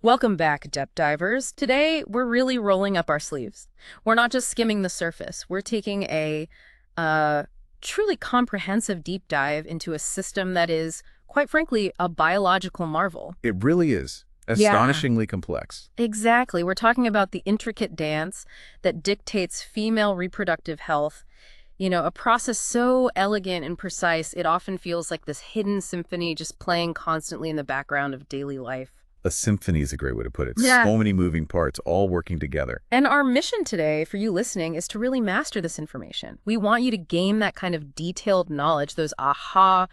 Welcome back, depth divers. Today, we're really rolling up our sleeves. We're not just skimming the surface. We're taking a uh, truly comprehensive deep dive into a system that is, quite frankly, a biological marvel. It really is Yeah, astonishingly complex. exactly. We're talking about the intricate dance that dictates female reproductive health. A process so elegant and precise, it often feels like this hidden symphony just playing constantly in the background of daily life. A symphony is a great way to put it. Yeah. So many moving parts all working together. And our mission today for you listening is to really master this information. We want you to gain that kind of detailed knowledge, those aha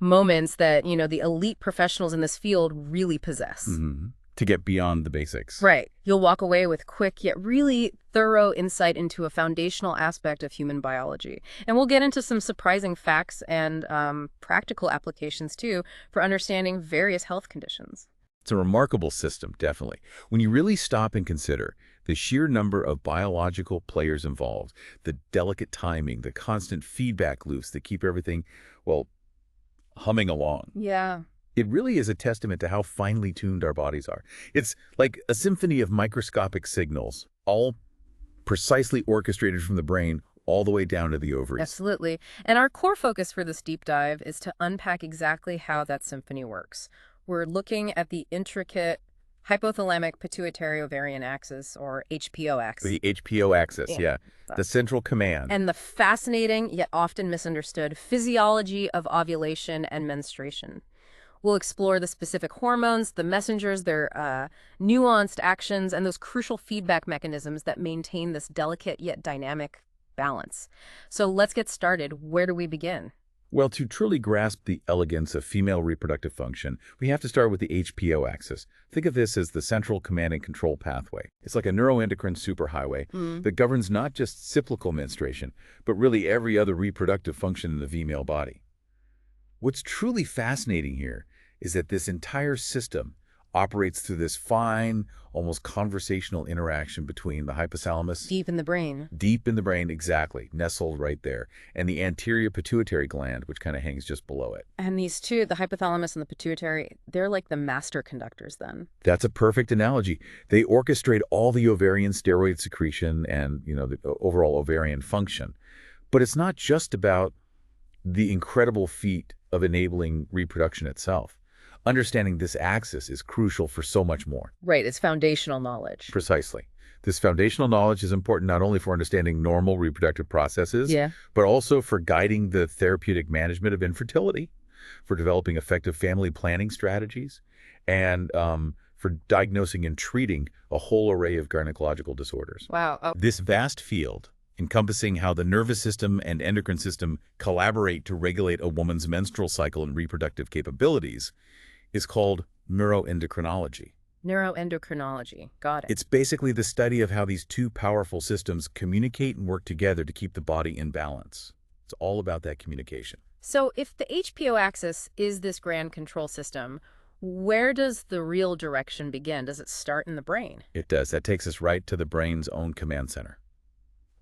moments that, the elite professionals in this field really possess. To get beyond the basics. Right. You'll walk away with quick yet really thorough insight into a foundational aspect of human biology. And we'll get into some surprising facts and practical applications too for understanding various health conditions. It's a remarkable system, definitely. When you really stop and consider the sheer number of biological players involved, the delicate timing, the constant feedback loops that keep everything, well, humming along. Yeah. It really is a testament to how finely tuned our bodies are. It's like a symphony of microscopic signals, all precisely orchestrated from the brain all the way down to the ovaries. Absolutely. And our core focus for this deep dive is to unpack exactly how that symphony works. We're looking at the intricate hypothalamic-pituitary-ovarian axis, or HPO axis. The HPO axis, yeah. The central command. And the fascinating, yet often misunderstood, physiology of ovulation and menstruation. We'll explore the specific hormones, the messengers, their nuanced actions, and those crucial feedback mechanisms that maintain this delicate yet dynamic balance. So let's get started. Where do we begin? Well, to truly grasp the elegance of female reproductive function, we have to start with the HPO axis. Think of this as the central command and control pathway. It's like a neuroendocrine superhighway that governs not just cyclical menstruation, but really every other reproductive function in the female body. What's truly fascinating here is that this entire system operates through this fine, almost conversational interaction between the hypothalamus, Deep in the brain. deep in the brain, exactly, nestled right there, and the anterior pituitary gland, which kind of hangs just below it. And these two, the hypothalamus and the pituitary, they're like the master conductors then. That's a perfect analogy. They orchestrate all the ovarian steroid secretion and, the overall ovarian function. But it's not just about the incredible feat of enabling reproduction itself. Understanding this axis is crucial for so much more. Right, it's foundational knowledge. Precisely. This foundational knowledge is important not only for understanding normal reproductive processes, Yeah. but also for guiding the therapeutic management of infertility, for developing effective family planning strategies, and for diagnosing and treating a whole array of gynecological disorders. Wow. Oh, This vast field, encompassing how the nervous system and endocrine system collaborate to regulate a woman's menstrual cycle and reproductive capabilities, is called neuroendocrinology. neuroendocrinology. Got it. It's basically the study of how these two powerful systems communicate and work together to keep the body in balance. It's all about that communication. So if the HPO axis is this grand control system, where does the real direction begin? Does it start in the brain? It does. That takes us right to the brain's own command center,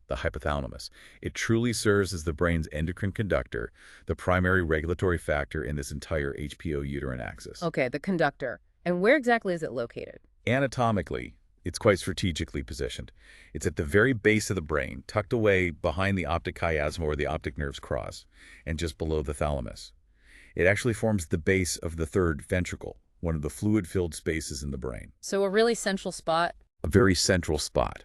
the hypothalamus. It truly serves as the brain's endocrine conductor, the primary regulatory factor in this entire HPO uterine axis. Okay, the conductor. And where exactly is it located? Anatomically, it's quite strategically positioned. It's at the very base of the brain, tucked away behind the optic chiasma where the optic nerves cross, and just below the thalamus. It actually forms the base of the third ventricle, one of the fluid-filled spaces in the brain. So a really central spot. A very central spot.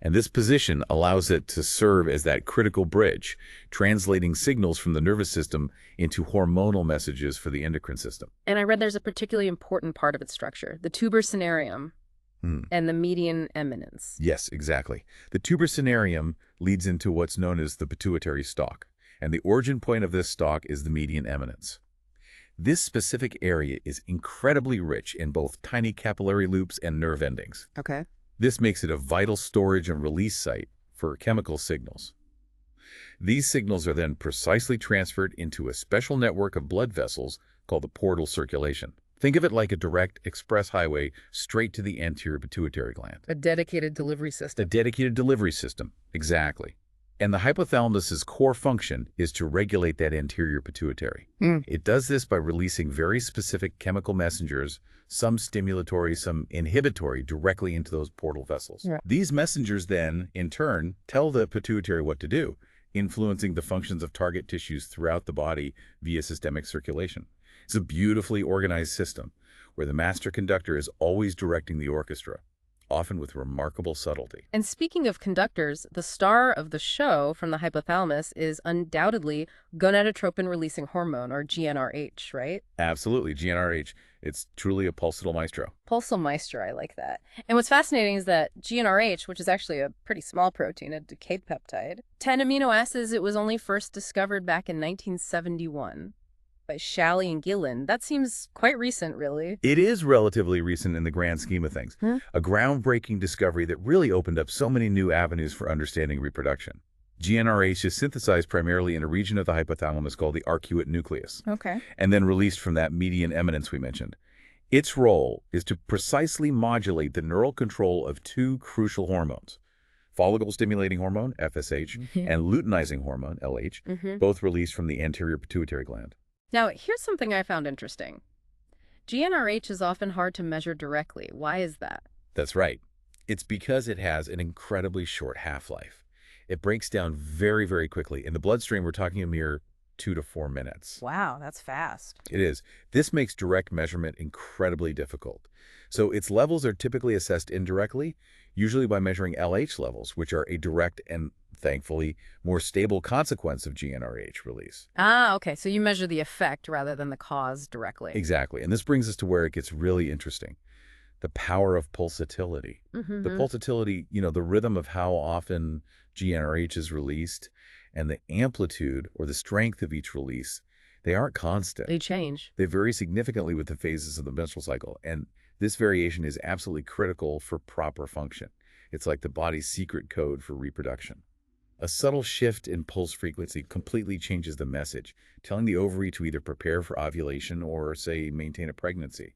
And this position allows it to serve as that critical bridge, translating signals from the nervous system into hormonal messages for the endocrine system. And I read there's a particularly important part of its structure, the tuber cinerarium and the median eminence. Yes, exactly. The tuber cinerarium leads into what's known as the pituitary stalk, and the origin point of this stalk is the median eminence. This specific area is incredibly rich in both tiny capillary loops and nerve endings. Okay. This makes it a vital storage and release site for chemical signals. These signals are then precisely transferred into a special network of blood vessels called the portal circulation. Think of it like a direct express highway straight to the anterior pituitary gland. A dedicated delivery A system. dedicated delivery system, exactly. And the hypothalamus's core function is to regulate that anterior pituitary. It does this by releasing very specific chemical messengers, some stimulatory, some inhibitory, directly into those portal vessels. Yeah. These messengers then, in turn, tell the pituitary what to do, influencing the functions of target tissues throughout the body via systemic circulation. It's a beautifully organized system where the master conductor is always directing the orchestra, often with remarkable subtlety. And speaking of conductors, the star of the show from the hypothalamus is undoubtedly gonadotropin-releasing hormone, or GnRH, right? Absolutely, GnRH. It's truly a pulsatile maestro. Pulsatile maestro, I like that. And what's fascinating is that GnRH, which is actually a pretty small protein, a decayed peptide, 10 amino acids, it was only first discovered back in 1971 by Shalley and Gillen. That seems quite recent, really. It is relatively recent in the grand scheme of things. A groundbreaking discovery that really opened up so many new avenues for understanding reproduction. GnRH is synthesized primarily in a region of the hypothalamus called the arcuate nucleus, Okay. and then released from that median eminence we mentioned. Its role is to precisely modulate the neural control of two crucial hormones, follicle-stimulating hormone, FSH, and luteinizing hormone, LH, both released from the anterior pituitary gland. Now, here's something I found interesting. GnRH is often hard to measure directly. Why is that? That's right. It's because it has an incredibly short half-life. It breaks down very, very quickly. In the bloodstream, we're talking a mere 2 to 4 minutes. Wow, that's fast. It is. This makes direct measurement incredibly difficult. So its levels are typically assessed indirectly, usually by measuring LH levels, which are a direct and, thankfully, more stable consequence of GnRH release. Ah, okay. So you measure the effect rather than the cause directly. Exactly. And this brings us to where it gets really interesting. The power of pulsatility. The pulsatility, the rhythm of how often GnRH is released and the amplitude or the strength of each release, they aren't constant. They change. They vary significantly with the phases of the menstrual cycle. And this variation is absolutely critical for proper function. It's like the body's secret code for reproduction. A subtle shift in pulse frequency completely changes the message, telling the ovary to either prepare for ovulation or, say, maintain a pregnancy.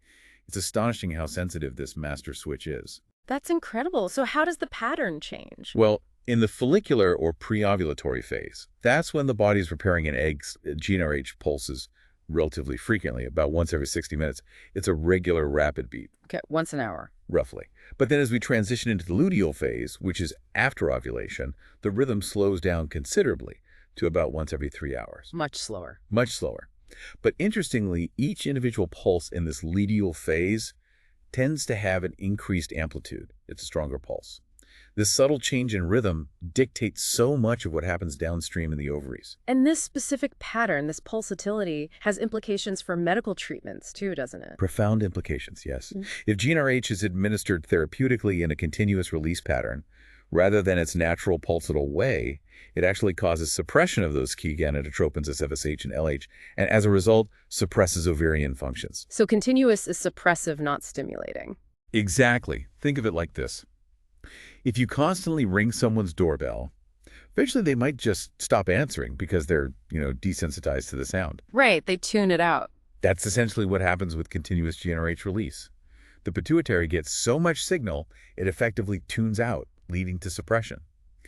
It's astonishing how sensitive this master switch is. That's incredible. So how does the pattern change? Well, in the follicular or pre-ovulatory phase, that's when the body's preparing an egg's GnRH pulses relatively frequently, about once every 60 minutes. It's a regular rapid beat. Okay, once an hour. Roughly. But then as we transition into the luteal phase, which is after ovulation, the rhythm slows down considerably to about once every 3 hours. Much slower. Much slower. But interestingly, each individual pulse in this luteal phase tends to have an increased amplitude. It's a stronger pulse. This subtle change in rhythm dictates so much of what happens downstream in the ovaries. And this specific pattern, this pulsatility, has implications for medical treatments too, doesn't it? Profound implications, yes. If GnRH is administered therapeutically in a continuous release pattern, rather than its natural pulsatile way, it actually causes suppression of those key gonadotropins as FSH and LH, and as a result, suppresses ovarian functions. So continuous is suppressive, not stimulating. Exactly. Think of it like this. If you constantly ring someone's doorbell, eventually they might just stop answering because they're, desensitized to the sound. Right, they tune it out. That's essentially what happens with continuous GnRH release. The pituitary gets so much signal, it effectively tunes out, leading to suppression.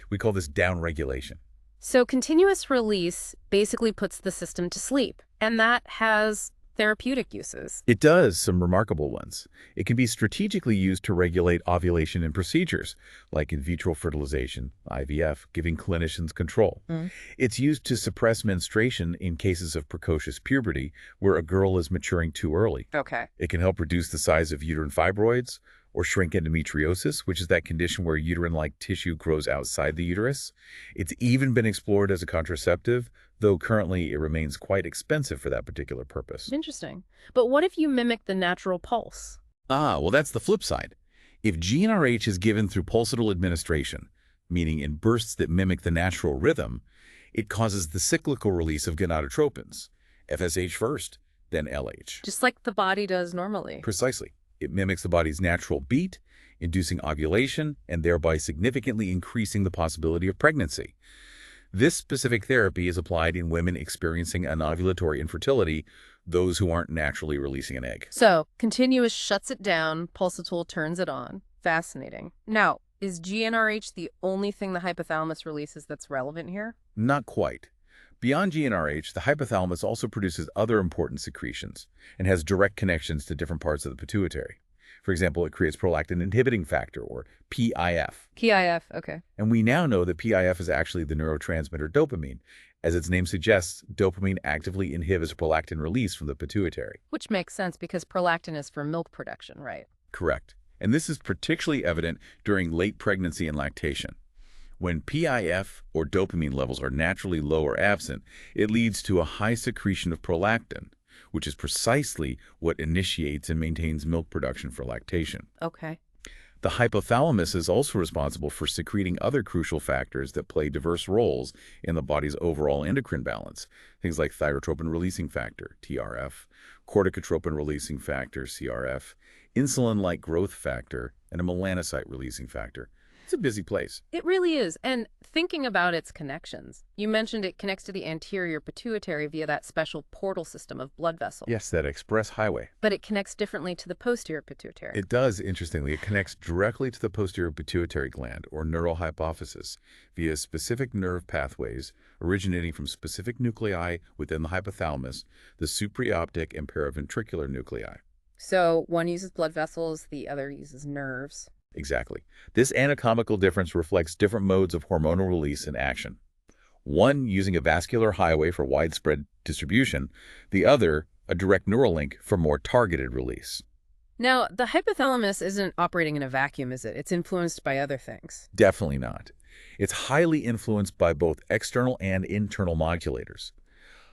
We call this downregulation. So continuous release basically puts the system to sleep, and that has therapeutic uses. It does, some remarkable ones. It can be strategically used to regulate ovulation in procedures, like in vitro fertilization, IVF, giving clinicians control. It's used to suppress menstruation in cases of precocious puberty, where a girl is maturing too early. Okay. It can help reduce the size of uterine fibroids, or shrink endometriosis, which is that condition where uterine-like tissue grows outside the uterus. It's even been explored as a contraceptive, though currently it remains quite expensive for that particular purpose. Interesting. But what if you mimic the natural pulse? Well, that's the flip side. If GnRH is given through pulsatile administration, meaning in bursts that mimic the natural rhythm, it causes the cyclical release of gonadotropins, FSH first, then LH. Just like the body does normally. Precisely. It mimics the body's natural beat, inducing ovulation and thereby significantly increasing the possibility of pregnancy. This specific therapy is applied in women experiencing anovulatory infertility, those who aren't naturally releasing an egg. So, continuous shuts it down, pulsatile turns it on. Fascinating. Now, Is GnRH the only thing the hypothalamus releases that's relevant here? Not quite. Beyond GnRH, the hypothalamus also produces other important secretions and has direct connections to different parts of the pituitary. For example, it creates prolactin inhibiting factor, or PIF. PIF, okay. And we now know that PIF is actually the neurotransmitter dopamine. As its name suggests, dopamine actively inhibits prolactin release from the pituitary. Which makes sense because prolactin is for milk production, right? Correct. And this is particularly evident during late pregnancy and lactation. When PIF or dopamine levels are naturally low or absent, it leads to a high secretion of prolactin, which is precisely what initiates and maintains milk production for lactation. Okay. The hypothalamus is also responsible for secreting other crucial factors that play diverse roles in the body's overall endocrine balance, things like thyrotropin-releasing factor, TRF, corticotropin-releasing factor, CRF, insulin-like growth factor, and a melanocyte-releasing factor. It's a busy place. It really is. And thinking about its connections, you mentioned it connects to the anterior pituitary via that special portal system of blood vessels. Yes, that express highway. But it connects differently to the posterior pituitary. It does, interestingly. It connects directly to the posterior pituitary gland, or neural hypophysis, via specific nerve pathways originating from specific nuclei within the hypothalamus, the supraoptic and paraventricular nuclei. So one uses blood vessels, the other uses nerves. Exactly. This anatomical difference reflects different modes of hormonal release and action. One using a vascular highway for widespread distribution, the other a direct neural link for more targeted release. Now, the hypothalamus isn't operating in a vacuum, is it? It's influenced by other things. Definitely not. It's highly influenced by both external and internal modulators.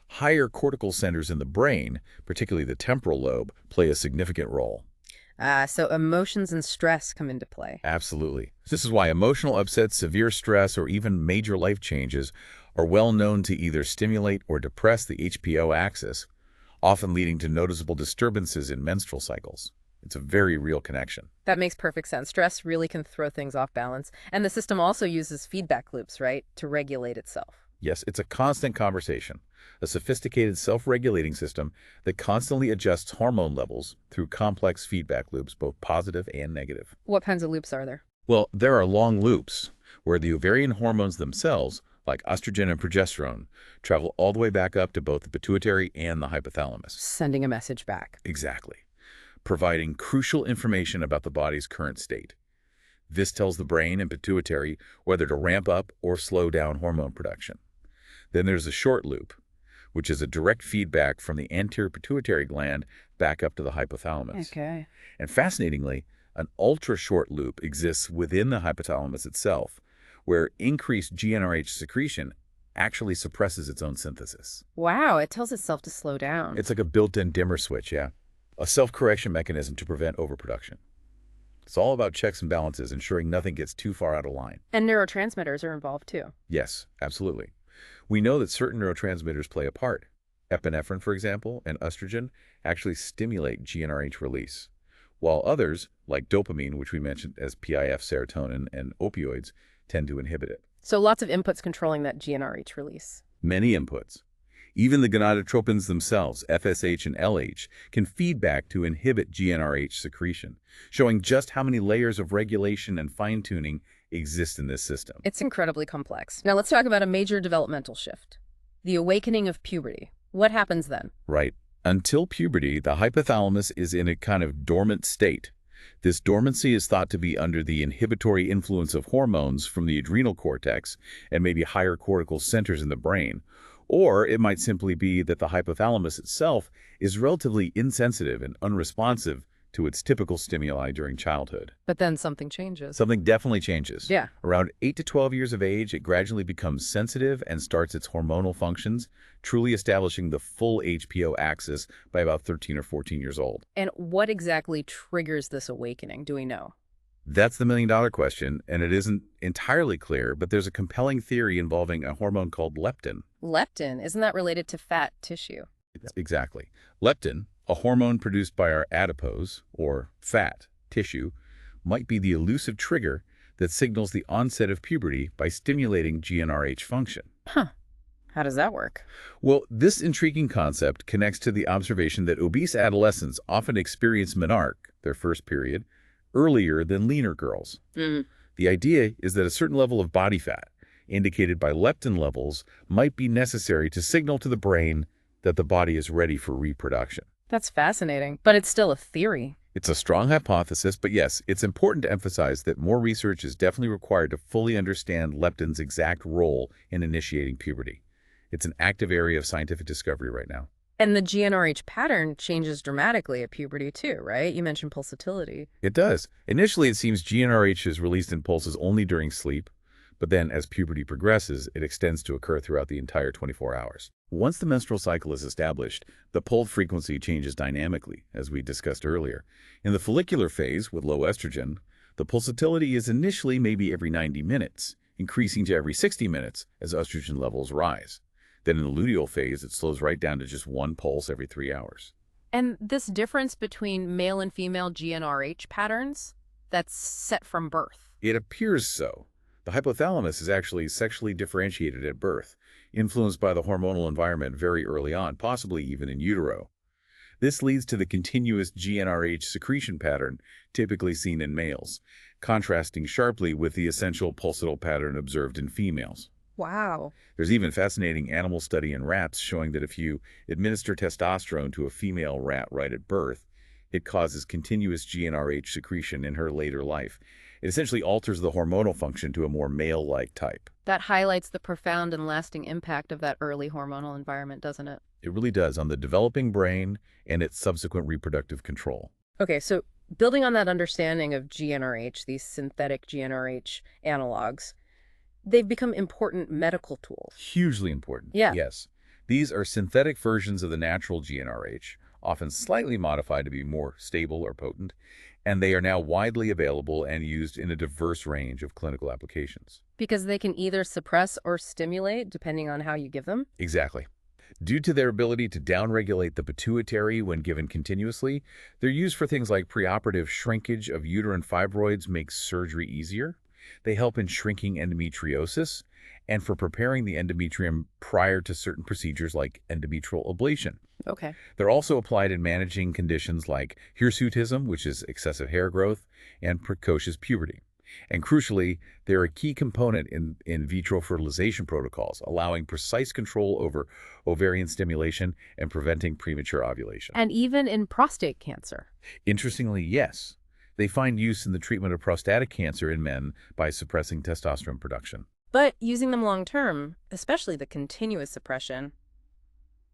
Higher cortical centers in the brain, particularly the temporal lobe, play a significant role. So emotions and stress come into play. Absolutely. This is why emotional upsets, severe stress, or even major life changes are well known to either stimulate or depress the HPO axis, often leading to noticeable disturbances in menstrual cycles. It's a very real connection. That makes perfect sense. Stress really can throw things off balance. And the system also uses feedback loops, right, to regulate itself. Yes, it's a constant conversation, a sophisticated self-regulating system that constantly adjusts hormone levels through complex feedback loops, both positive and negative. What kinds of loops are there? Well, there are long loops where the ovarian hormones themselves, like estrogen and progesterone, travel all the way back up to both the pituitary and the hypothalamus. Sending a message back. Exactly. Providing crucial information about the body's current state. This tells the brain and pituitary whether to ramp up or slow down hormone production. Then there's a short loop, which is a direct feedback from the anterior pituitary gland back up to the hypothalamus. Okay. And fascinatingly, an ultra-short loop exists within the hypothalamus itself, where increased GnRH secretion actually suppresses its own synthesis. Wow, it tells itself to slow down. It's like a built-in dimmer switch, yeah. A self-correction mechanism to prevent overproduction. It's all about checks and balances, ensuring nothing gets too far out of line. And neurotransmitters are involved too. Yes, absolutely. We know that certain neurotransmitters play a part. Epinephrine, for example, and estrogen actually stimulate GnRH release, while others, like dopamine, which we mentioned as PIF, serotonin, and opioids, tend to inhibit it. So lots of inputs controlling that GnRH release. Many inputs. Even the gonadotropins themselves, FSH and LH, can feed back to inhibit GnRH secretion, showing just how many layers of regulation and fine-tuning exist in this system. It's incredibly complex. Now let's talk about a major developmental shift. The awakening of puberty. What happens then? Right. Until puberty, the hypothalamus is in a kind of dormant state. This dormancy is thought to be under the inhibitory influence of hormones from the adrenal cortex and maybe higher cortical centers in the brain. Or it might simply be that the hypothalamus itself is relatively insensitive and unresponsive to its typical stimuli during childhood. But then something changes. Something definitely changes. Yeah. Around 8 to 12 years of age, it gradually becomes sensitive and starts its hormonal functions, truly establishing the full HPO axis by about 13 or 14 years old. And what exactly triggers this awakening? Do we know? That's the million-dollar question, and it isn't entirely clear, but there's a compelling theory involving a hormone called leptin. Leptin, isn't that related to fat tissue? Exactly. Leptin, a hormone produced by our adipose, or fat, tissue, might be the elusive trigger that signals the onset of puberty by stimulating GnRH function. Huh. How does that work? Well, this intriguing concept connects to the observation that obese adolescents often experience menarche, their first period, earlier than leaner girls. The idea is that a certain level of body fat, indicated by leptin levels, might be necessary to signal to the brain that the body is ready for reproduction. That's fascinating, but it's still a theory. It's a strong hypothesis, but yes, it's important to emphasize that more research is definitely required to fully understand leptin's exact role in initiating puberty. It's an active area of scientific discovery right now. And the GnRH pattern changes dramatically at puberty too, right? You mentioned pulsatility. It does. Initially, it seems GnRH is released in pulses only during sleep, but then as puberty progresses, it extends to occur throughout the entire 24 hours. Once the menstrual cycle is established, the pulse frequency changes dynamically, as we discussed earlier. In the follicular phase, with low estrogen, the pulsatility is initially maybe every 90 minutes, increasing to every 60 minutes as estrogen levels rise. Then in the luteal phase, it slows right down to just one pulse every 3 hours. And this difference between male and female GnRH patterns, that's set from birth. It appears so. The hypothalamus is actually sexually differentiated at birth, influenced by the hormonal environment very early on, possibly even in utero. This leads to the continuous GnRH secretion pattern typically seen in males, contrasting sharply with the essential pulsatile pattern observed in females. Wow. There's even a fascinating animal study in rats showing that if you administer testosterone to a female rat right at birth, it causes continuous GnRH secretion in her later life. It essentially alters the hormonal function to a more male-like type. That highlights the profound and lasting impact of that early hormonal environment, doesn't it? It really does on the developing brain and its subsequent reproductive control. Okay, so building on that understanding of GnRH, these synthetic GnRH analogs, they've become important medical tools. Hugely important. Yeah. Yes. These are synthetic versions of the natural GnRH, often slightly modified to be more stable or potent, and they are now widely available and used in a diverse range of clinical applications. Because they can either suppress or stimulate, depending on how you give them? Exactly. Due to their ability to downregulate the pituitary when given continuously, they're used for things like preoperative shrinkage of uterine fibroids makes surgery easier. They help in shrinking endometriosis and for preparing the endometrium prior to certain procedures like endometrial ablation. Okay. They're also applied in managing conditions like hirsutism, which is excessive hair growth, and precocious puberty. And crucially, they're a key component in vitro fertilization protocols, allowing precise control over ovarian stimulation and preventing premature ovulation. And even in prostate cancer. Interestingly, yes. They find use in the treatment of prostatic cancer in men by suppressing testosterone production. But using them long term, especially the continuous suppression,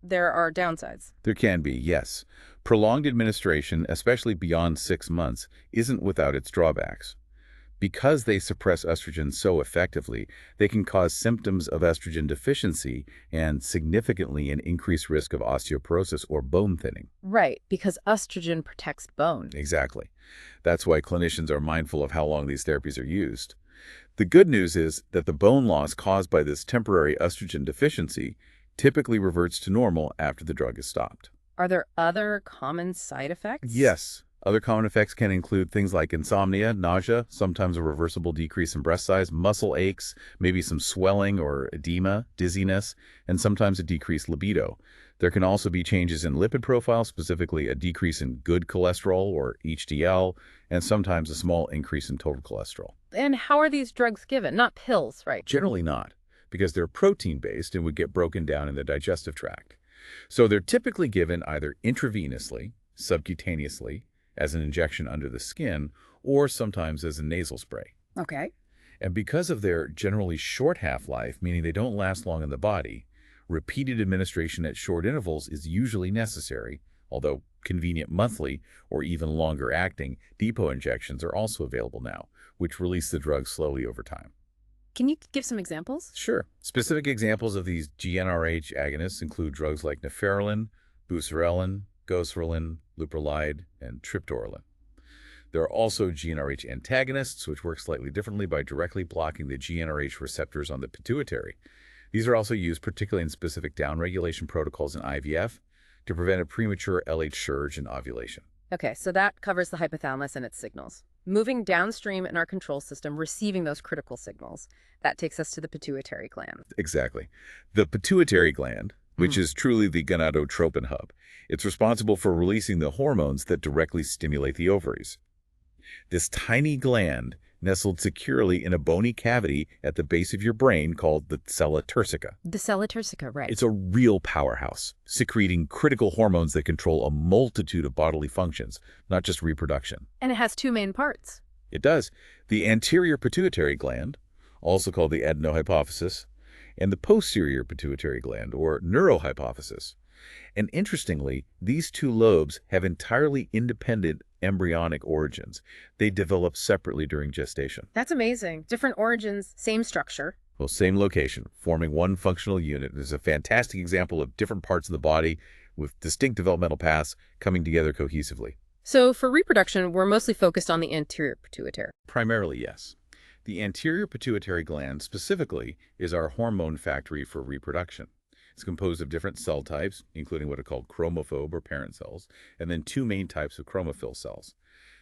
there are downsides. There can be, yes. Prolonged administration, especially beyond 6 months, isn't without its drawbacks. Because they suppress estrogen so effectively, they can cause symptoms of estrogen deficiency and significantly an increased risk of osteoporosis or bone thinning. Right, because estrogen protects bone. Exactly. That's why clinicians are mindful of how long these therapies are used. The good news is that the bone loss caused by this temporary estrogen deficiency typically reverts to normal after the drug is stopped. Are there other common side effects? Yes. Other common effects can include things like insomnia, nausea, sometimes a reversible decrease in breast size, muscle aches, maybe some swelling or edema, dizziness, and sometimes a decreased libido. There can also be changes in lipid profile, specifically a decrease in good cholesterol or HDL, and sometimes a small increase in total cholesterol. And how are these drugs given? Not pills, right? Generally not, because they're protein-based and would get broken down in the digestive tract. So they're typically given either intravenously, subcutaneously, as an injection under the skin, or sometimes as a nasal spray. Okay. And because of their generally short half-life, meaning they don't last long in the body, repeated administration at short intervals is usually necessary, although convenient monthly or even longer-acting depot injections are also available now, which release the drug slowly over time. Can you give some examples? Sure. Specific examples of these GnRH agonists include drugs like neferlin, buserelin, goserelin, leuprolide, and triptorelin. There are also GnRH antagonists, which work slightly differently by directly blocking the GnRH receptors on the pituitary. These are also used particularly in specific downregulation protocols in IVF to prevent a premature LH surge in ovulation. Okay, so that covers the hypothalamus and its signals. Moving downstream in our control system, receiving those critical signals, that takes us to the pituitary gland. Exactly. The pituitary gland, which is truly the gonadotropin hub, it's responsible for releasing the hormones that directly stimulate the ovaries. This tiny gland nestled securely in a bony cavity at the base of your brain called the sella turcica. The sella turcica, right. It's a real powerhouse, secreting critical hormones that control a multitude of bodily functions, not just reproduction. And it has two main parts. It does. The anterior pituitary gland, also called the adenohypophysis, and the posterior pituitary gland, or neurohypophysis. And interestingly, these two lobes have entirely independent embryonic origins. They develop separately during gestation. That's amazing. Different origins, same structure. Well, same location, forming one functional unit. This is a fantastic example of different parts of the body with distinct developmental paths coming together cohesively. So for reproduction, we're mostly focused on the anterior pituitary. Primarily, yes. The anterior pituitary gland specifically is our hormone factory for reproduction. It's composed of different cell types, including what are called chromophobe or parent cells, and then two main types of chromophil cells,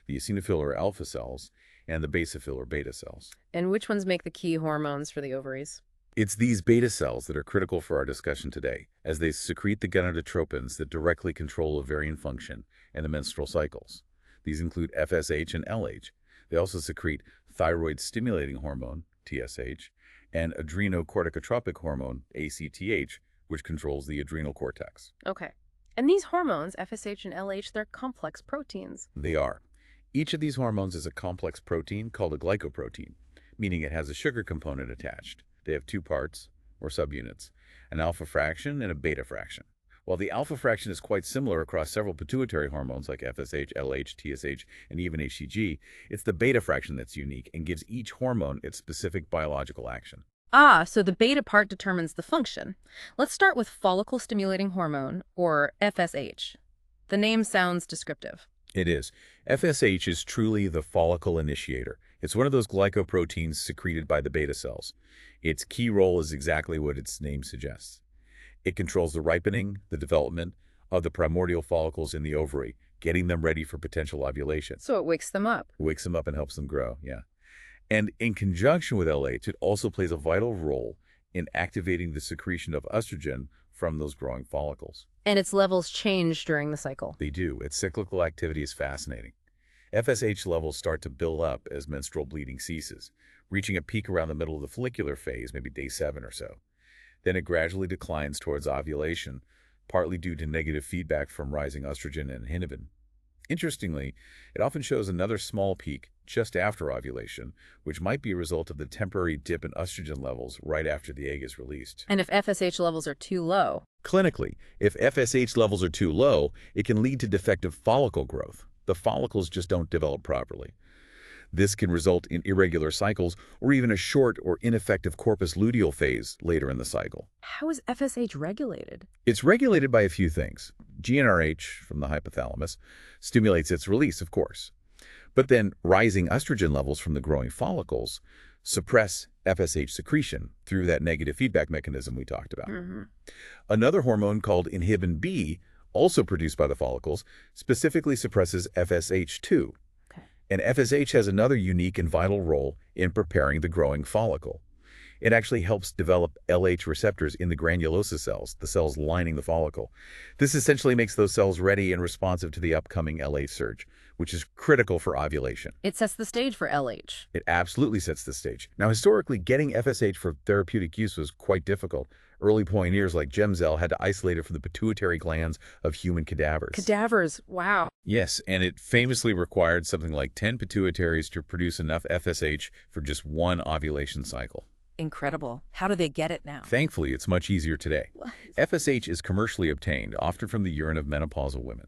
the eosinophil or alpha cells and the basophil or beta cells. And which ones make the key hormones for the ovaries? It's these beta cells that are critical for our discussion today, as they secrete the gonadotropins that directly control ovarian function and the menstrual cycles. These include FSH and LH. They also secrete thyroid-stimulating hormone, TSH, and adrenocorticotropic hormone, ACTH, which controls the adrenal cortex. Okay. And these hormones, FSH and LH, they're complex proteins. They are. Each of these hormones is a complex protein called a glycoprotein, meaning it has a sugar component attached. They have two parts, or subunits, an alpha fraction and a beta fraction. While the alpha fraction is quite similar across several pituitary hormones like FSH, LH, TSH, and even HCG, it's the beta fraction that's unique and gives each hormone its specific biological action. Ah, so the beta part determines the function. Let's start with follicle-stimulating hormone, or FSH. The name sounds descriptive. It is. FSH is truly the follicle initiator. It's one of those glycoproteins secreted by the beta cells. Its key role is exactly what its name suggests. It controls the ripening, the development of the primordial follicles in the ovary, getting them ready for potential ovulation. So it wakes them up. It wakes them up and helps them grow, yeah. And in conjunction with LH, it also plays a vital role in activating the secretion of estrogen from those growing follicles. And its levels change during the cycle. They do. Its cyclical activity is fascinating. FSH levels start to build up as menstrual bleeding ceases, reaching a peak around the middle of the follicular phase, maybe day 7 or so. Then it gradually declines towards ovulation, partly due to negative feedback from rising estrogen and inhibin. Interestingly, it often shows another small peak just after ovulation, which might be a result of the temporary dip in estrogen levels right after the egg is released. And if FSH levels are too low? Clinically, if FSH levels are too low, it can lead to defective follicle growth. The follicles just don't develop properly. This can result in irregular cycles or even a short or ineffective corpus luteal phase later in the cycle. How is FSH regulated? It's regulated by a few things. GnRH, from the hypothalamus, stimulates its release, of course. But then rising estrogen levels from the growing follicles suppress FSH secretion through that negative feedback mechanism we talked about. Another hormone called inhibin B, also produced by the follicles, specifically suppresses FSH2. And FSH has another unique and vital role in preparing the growing follicle. It actually helps develop LH receptors in the granulosa cells, the cells lining the follicle. This essentially makes those cells ready and responsive to the upcoming LH surge, which is critical for ovulation. It sets the stage for LH. It absolutely sets the stage. Now, historically, getting FSH for therapeutic use was quite difficult. Early pioneers like Gemzell had to isolate it from the pituitary glands of human cadavers. Cadavers, wow. Yes, and it famously required something like 10 pituitaries to produce enough FSH for just one ovulation cycle. Incredible. How do they get it now? Thankfully, it's much easier today. What? FSH is commercially obtained, often from the urine of menopausal women.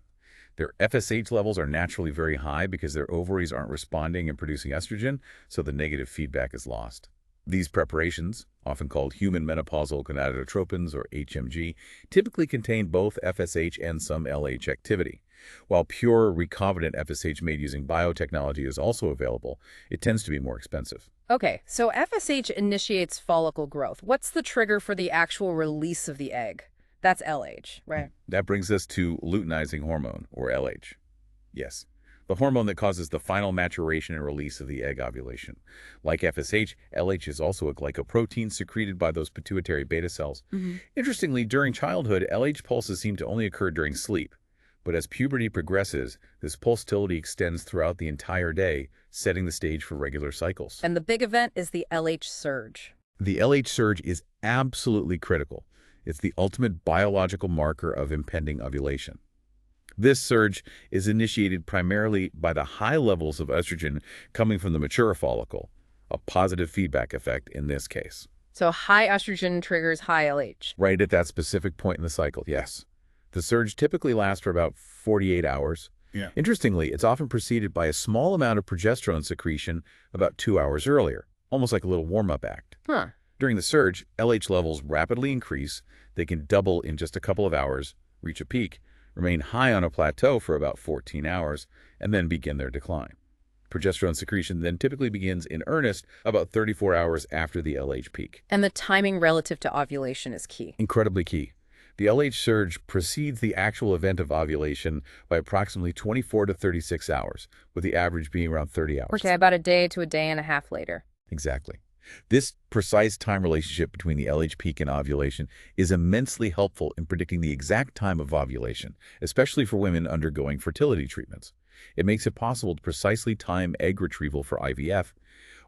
Their FSH levels are naturally very high because their ovaries aren't responding and producing estrogen, so the negative feedback is lost. These preparations, often called human menopausal gonadotropins or HMG, typically contain both FSH and some LH activity. While pure recombinant FSH made using biotechnology is also available, it tends to be more expensive. Okay, so FSH initiates follicle growth. What's the trigger for the actual release of the egg? That's LH, right? That brings us to luteinizing hormone, or LH. Yes, the hormone that causes the final maturation and release of the egg ovulation. Like FSH, LH is also a glycoprotein secreted by those pituitary beta cells. Interestingly, during childhood, LH pulses seem to only occur during sleep. But as puberty progresses, this pulsatility extends throughout the entire day, setting the stage for regular cycles. And the big event is the LH surge. The LH surge is absolutely critical. It's the ultimate biological marker of impending ovulation. This surge is initiated primarily by the high levels of estrogen coming from the mature follicle, a positive feedback effect in this case. So high estrogen triggers high LH. Right at that specific point in the cycle, yes. The surge typically lasts for about 48 hours. Yeah. Interestingly, it's often preceded by a small amount of progesterone secretion about 2 hours earlier, almost like a little warm-up act. Huh. During the surge, LH levels rapidly increase. They can double in just a couple of hours, reach a peak, remain high on a plateau for about 14 hours, and then begin their decline. Progesterone secretion then typically begins in earnest about 34 hours after the LH peak. And the timing relative to ovulation is key. Incredibly key. The LH surge precedes the actual event of ovulation by approximately 24 to 36 hours, with the average being around 30 hours. Okay, about a day to a day and a half later. Exactly. This precise time relationship between the LH peak and ovulation is immensely helpful in predicting the exact time of ovulation, especially for women undergoing fertility treatments. It makes it possible to precisely time egg retrieval for IVF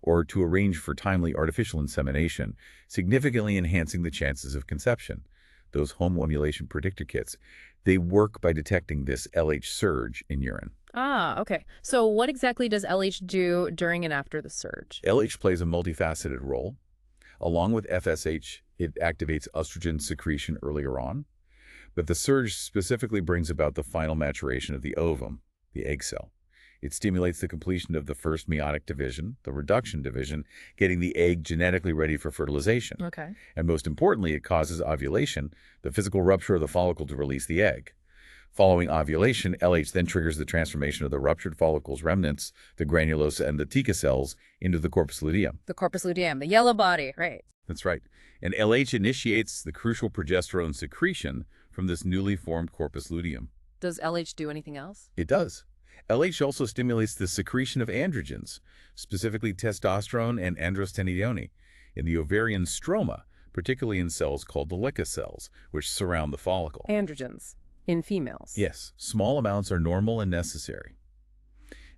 or to arrange for timely artificial insemination, significantly enhancing the chances of conception. Those home ovulation predictor kits, they work by detecting this LH surge in urine. Ah, okay. So what exactly does LH do during and after the surge? LH plays a multifaceted role. Along with FSH, it activates estrogen secretion earlier on, but the surge specifically brings about the final maturation of the ovum, the egg cell. It stimulates the completion of the first meiotic division, the reduction division, getting the egg genetically ready for fertilization. Okay. And most importantly, it causes ovulation, the physical rupture of the follicle to release the egg. Following ovulation, LH then triggers the transformation of the ruptured follicle's remnants, the granulosa and the theca cells, into the corpus luteum. The corpus luteum, the yellow body, right. That's right. And LH initiates the crucial progesterone secretion from this newly formed corpus luteum. Does LH do anything else? It does. LH also stimulates the secretion of androgens, specifically testosterone and androstenedione, in the ovarian stroma, particularly in cells called the LECA cells, which surround the follicle. Androgens in females. Yes, small amounts are normal and necessary.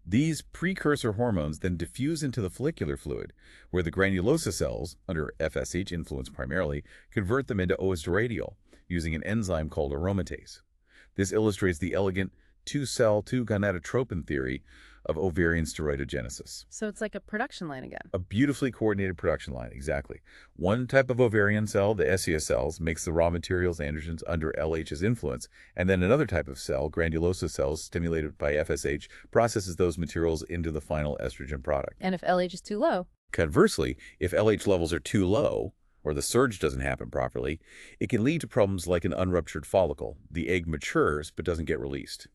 These precursor hormones then diffuse into the follicular fluid, where the granulosa cells, under FSH influence primarily, convert them into oestradiol, using an enzyme called aromatase. This illustrates the elegant two-cell, two-gonadotropin theory of ovarian steroidogenesis. So it's like a production line again. A beautifully coordinated production line, exactly. One type of ovarian cell, the SES cells, makes the raw materials androgens under LH's influence, and then another type of cell, granulosa cells, stimulated by FSH, processes those materials into the final estrogen product. And if LH is too low? Conversely, if LH levels are too low, or the surge doesn't happen properly, it can lead to problems like an unruptured follicle. The egg matures but doesn't get released.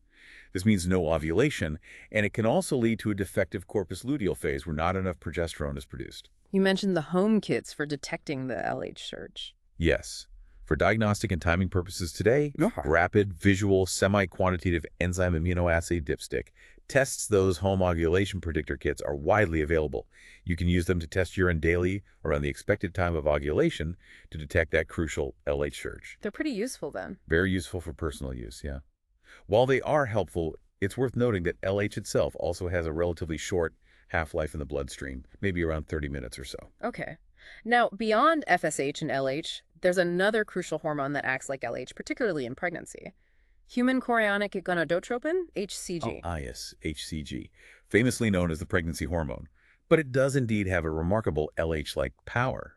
This means no ovulation, and it can also lead to a defective corpus luteal phase where not enough progesterone is produced. You mentioned the home kits for detecting the LH surge. Yes. For diagnostic and timing purposes today, rapid, visual, semi-quantitative enzyme immunoassay dipstick tests those home ovulation predictor kits are widely available. You can use them to test urine daily around the expected time of ovulation to detect that crucial LH surge. They're pretty useful then. Very useful for personal use, yeah. While they are helpful, it's worth noting that LH itself also has a relatively short half-life in the bloodstream, maybe around 30 minutes or so. Okay. Now, beyond FSH and LH, there's another crucial hormone that acts like LH, particularly in pregnancy. Human chorionic gonadotropin, HCG. Oh, yes, HCG, famously known as the pregnancy hormone. But it does indeed have a remarkable LH-like power.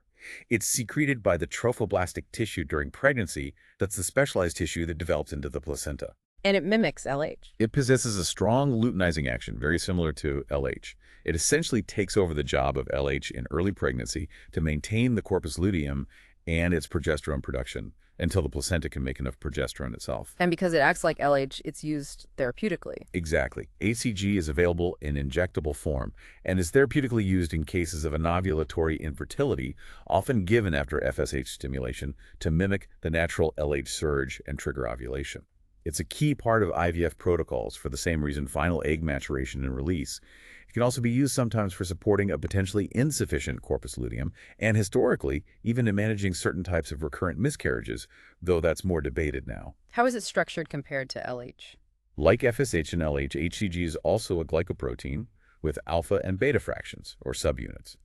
It's secreted by the trophoblastic tissue during pregnancy. That's the specialized tissue that develops into the placenta. And it mimics LH. It possesses a strong luteinizing action, very similar to LH. It essentially takes over the job of LH in early pregnancy to maintain the corpus luteum and its progesterone production until the placenta can make enough progesterone itself. And because it acts like LH, it's used therapeutically. Exactly. HCG is available in injectable form and is therapeutically used in cases of anovulatory infertility, often given after FSH stimulation to mimic the natural LH surge and trigger ovulation. It's a key part of IVF protocols for the same reason final egg maturation and release. It can also be used sometimes for supporting a potentially insufficient corpus luteum and historically even in managing certain types of recurrent miscarriages, though that's more debated now. How is it structured compared to LH? Like FSH and LH, HCG is also a glycoprotein with alpha and beta fractions, or subunits.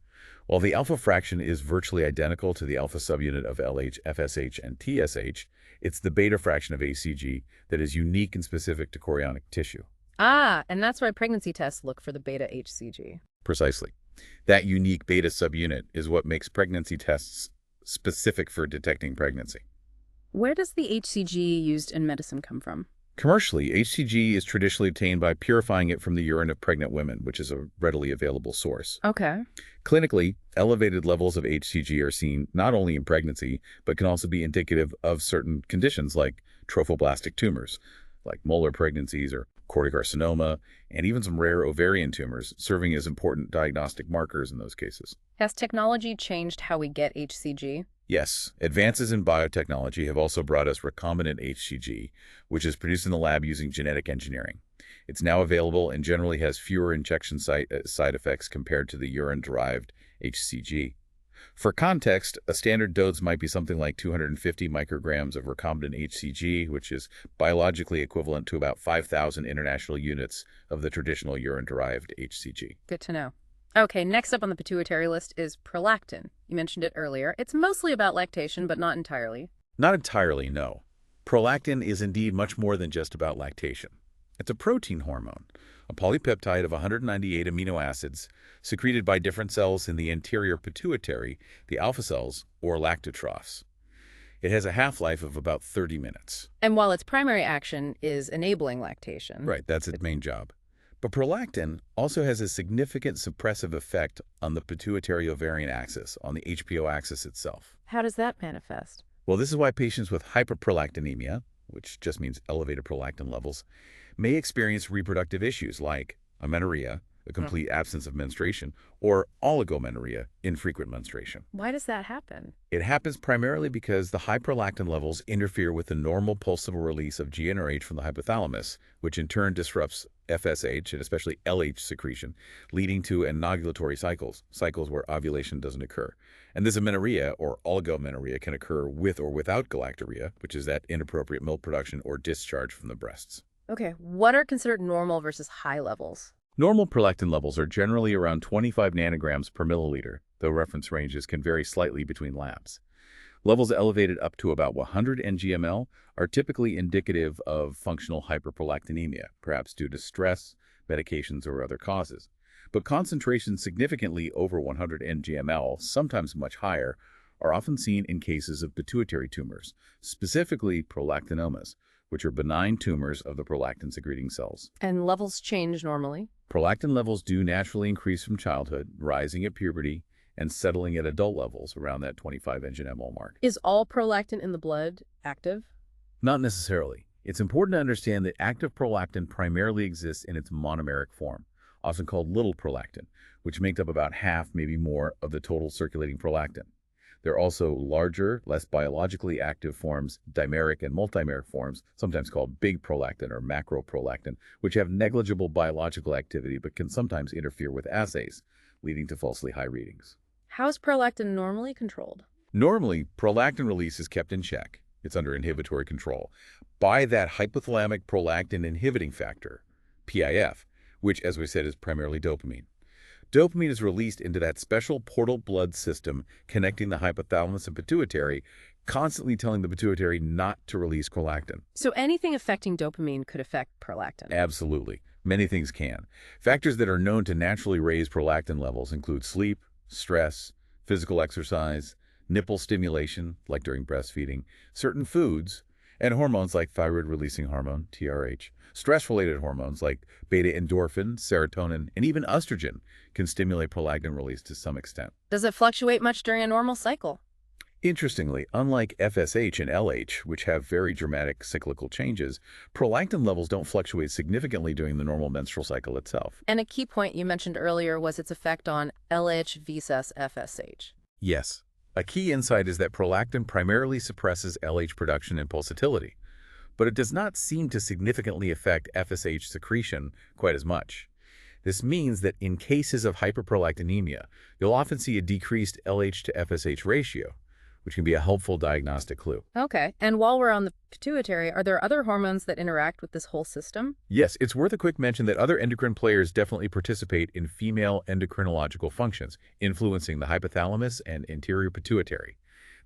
While the alpha fraction is virtually identical to the alpha subunit of LH, FSH, and TSH, it's the beta fraction of HCG that is unique and specific to chorionic tissue. Ah, and that's why pregnancy tests look for the beta HCG. Precisely. That unique beta subunit is what makes pregnancy tests specific for detecting pregnancy. Where does the HCG used in medicine come from? Commercially, HCG is traditionally obtained by purifying it from the urine of pregnant women, which is a readily available source. Okay. Clinically, elevated levels of HCG are seen not only in pregnancy, but can also be indicative of certain conditions like trophoblastic tumors, like molar pregnancies or choriocarcinoma, and even some rare ovarian tumors, serving as important diagnostic markers in those cases. Has technology changed how we get HCG? Yes, advances in biotechnology have also brought us recombinant HCG, which is produced in the lab using genetic engineering. It's now available and generally has fewer injection side effects compared to the urine-derived HCG. For context, a standard dose might be something like 250 micrograms of recombinant HCG, which is biologically equivalent to about 5,000 international units of the traditional urine-derived HCG. Good to know. Okay, next up on the pituitary list is prolactin. You mentioned it earlier. It's mostly about lactation, but not entirely. Not entirely, no. Prolactin is indeed much more than just about lactation. It's a protein hormone, a polypeptide of 198 amino acids secreted by different cells in the anterior pituitary, the alpha cells, or lactotrophs. It has a half-life of about 30 minutes. And while its primary action is enabling lactation. Right, that's its main job. But prolactin also has a significant suppressive effect on the pituitary-ovarian axis, on the HPO axis itself. How does that manifest? Well, this is why patients with hyperprolactinemia, which just means elevated prolactin levels, may experience reproductive issues like amenorrhea, a complete absence of menstruation, or oligomenorrhea, infrequent menstruation. Why does that happen? It happens primarily because the high prolactin levels interfere with the normal pulsatile release of GnRH from the hypothalamus, which in turn disrupts FSH and especially LH secretion, leading to anovulatory cycles where ovulation doesn't occur. And this amenorrhea or oligomenorrhea can occur with or without galactorrhea, which is that inappropriate milk production or discharge from the breasts. Okay, what are considered normal versus high levels? Normal prolactin levels are generally around 25 nanograms per milliliter, though reference ranges can vary slightly between labs. Levels elevated up to about 100 ng/ml are typically indicative of functional hyperprolactinemia, perhaps due to stress, medications, or other causes. But concentrations significantly over 100 ng/ml, sometimes much higher, are often seen in cases of pituitary tumors, specifically prolactinomas, which are benign tumors of the prolactin-secreting cells. And levels change normally? Prolactin levels do naturally increase from childhood, rising at puberty, and settling at adult levels around that 25 ng/ml mark. Is all prolactin in the blood active? Not necessarily. It's important to understand that active prolactin primarily exists in its monomeric form, often called little prolactin, which makes up about half, maybe more, of the total circulating prolactin. There are also larger, less biologically active forms, dimeric and multimeric forms, sometimes called big prolactin or macroprolactin, which have negligible biological activity but can sometimes interfere with assays, leading to falsely high readings. How is prolactin normally controlled? Normally, prolactin release is kept in check. It's under inhibitory control by that hypothalamic prolactin inhibiting factor, PIF, which, as we said, is primarily dopamine. Dopamine is released into that special portal blood system connecting the hypothalamus and pituitary, constantly telling the pituitary not to release prolactin. So anything affecting dopamine could affect prolactin? Absolutely. Many things can. Factors that are known to naturally raise prolactin levels include sleep, stress, physical exercise, nipple stimulation, like during breastfeeding, certain foods, and hormones like thyroid-releasing hormone, TRH. Stress-related hormones like beta-endorphin, serotonin, and even estrogen can stimulate prolactin release to some extent. Does it fluctuate much during a normal cycle? Interestingly, unlike FSH and LH, which have very dramatic cyclical changes, prolactin levels don't fluctuate significantly during the normal menstrual cycle itself. And a key point you mentioned earlier was its effect on LH versus FSH. Yes. A key insight is that prolactin primarily suppresses LH production and pulsatility, but it does not seem to significantly affect FSH secretion quite as much. This means that in cases of hyperprolactinemia, you'll often see a decreased LH to FSH ratio, which can be a helpful diagnostic clue. Okay. And while we're on the pituitary, are there other hormones that interact with this whole system? Yes, it's worth a quick mention that other endocrine players definitely participate in female endocrinological functions, influencing the hypothalamus and anterior pituitary.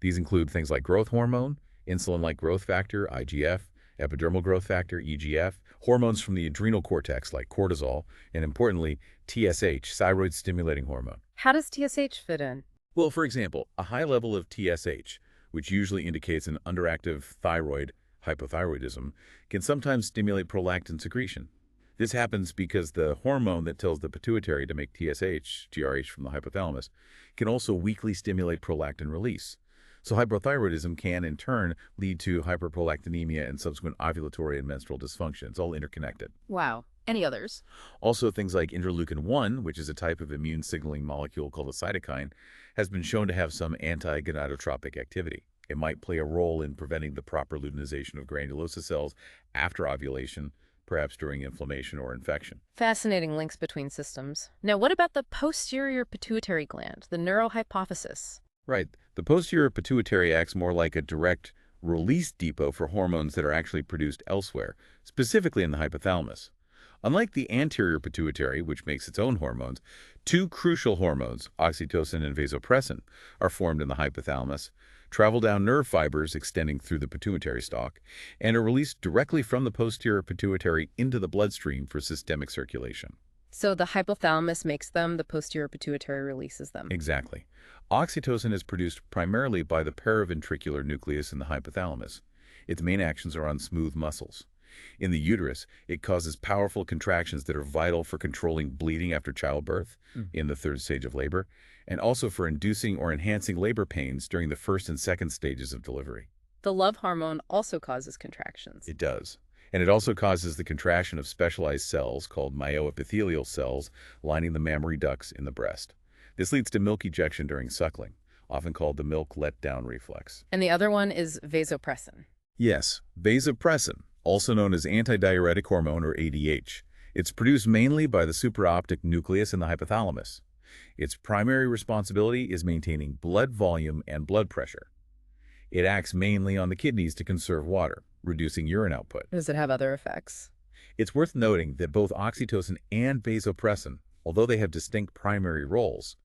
These include things like growth hormone, insulin-like growth factor, IGF, epidermal growth factor, EGF, hormones from the adrenal cortex like cortisol, and importantly, TSH, thyroid-stimulating hormone. How does TSH fit in? Well, for example, a high level of TSH, which usually indicates an underactive thyroid, hypothyroidism, can sometimes stimulate prolactin secretion. This happens because the hormone that tells the pituitary to make TSH, GnRH from the hypothalamus, can also weakly stimulate prolactin release. So hypothyroidism can, in turn, lead to hyperprolactinemia and subsequent ovulatory and menstrual dysfunction. It's all interconnected. Wow. Any others? Also, things like interleukin-1, which is a type of immune signaling molecule called a cytokine, has been shown to have some anti-gonadotropic activity. It might play a role in preventing the proper luteinization of granulosa cells after ovulation, perhaps during inflammation or infection. Fascinating links between systems. Now, what about the posterior pituitary gland, the neurohypophysis? Right. The posterior pituitary acts more like a direct release depot for hormones that are actually produced elsewhere, specifically in the hypothalamus. Unlike the anterior pituitary, which makes its own hormones, two crucial hormones, oxytocin and vasopressin, are formed in the hypothalamus, travel down nerve fibers extending through the pituitary stalk, and are released directly from the posterior pituitary into the bloodstream for systemic circulation. So the hypothalamus makes them, the posterior pituitary releases them. Exactly. Oxytocin is produced primarily by the paraventricular nucleus in the hypothalamus. Its main actions are on smooth muscles. In the uterus, it causes powerful contractions that are vital for controlling bleeding after childbirth in the third stage of labor, and also for inducing or enhancing labor pains during the first and second stages of delivery. The love hormone also causes contractions. It does. And it also causes the contraction of specialized cells called myoepithelial cells lining the mammary ducts in the breast. This leads to milk ejection during suckling, often called the milk letdown reflex. And the other one is vasopressin. Yes, vasopressin, also known as antidiuretic hormone or ADH. It's produced mainly by the supraoptic nucleus in the hypothalamus. Its primary responsibility is maintaining blood volume and blood pressure. It acts mainly on the kidneys to conserve water, reducing urine output. Does it have other effects? It's worth noting that both oxytocin and vasopressin, although they have distinct primary roles,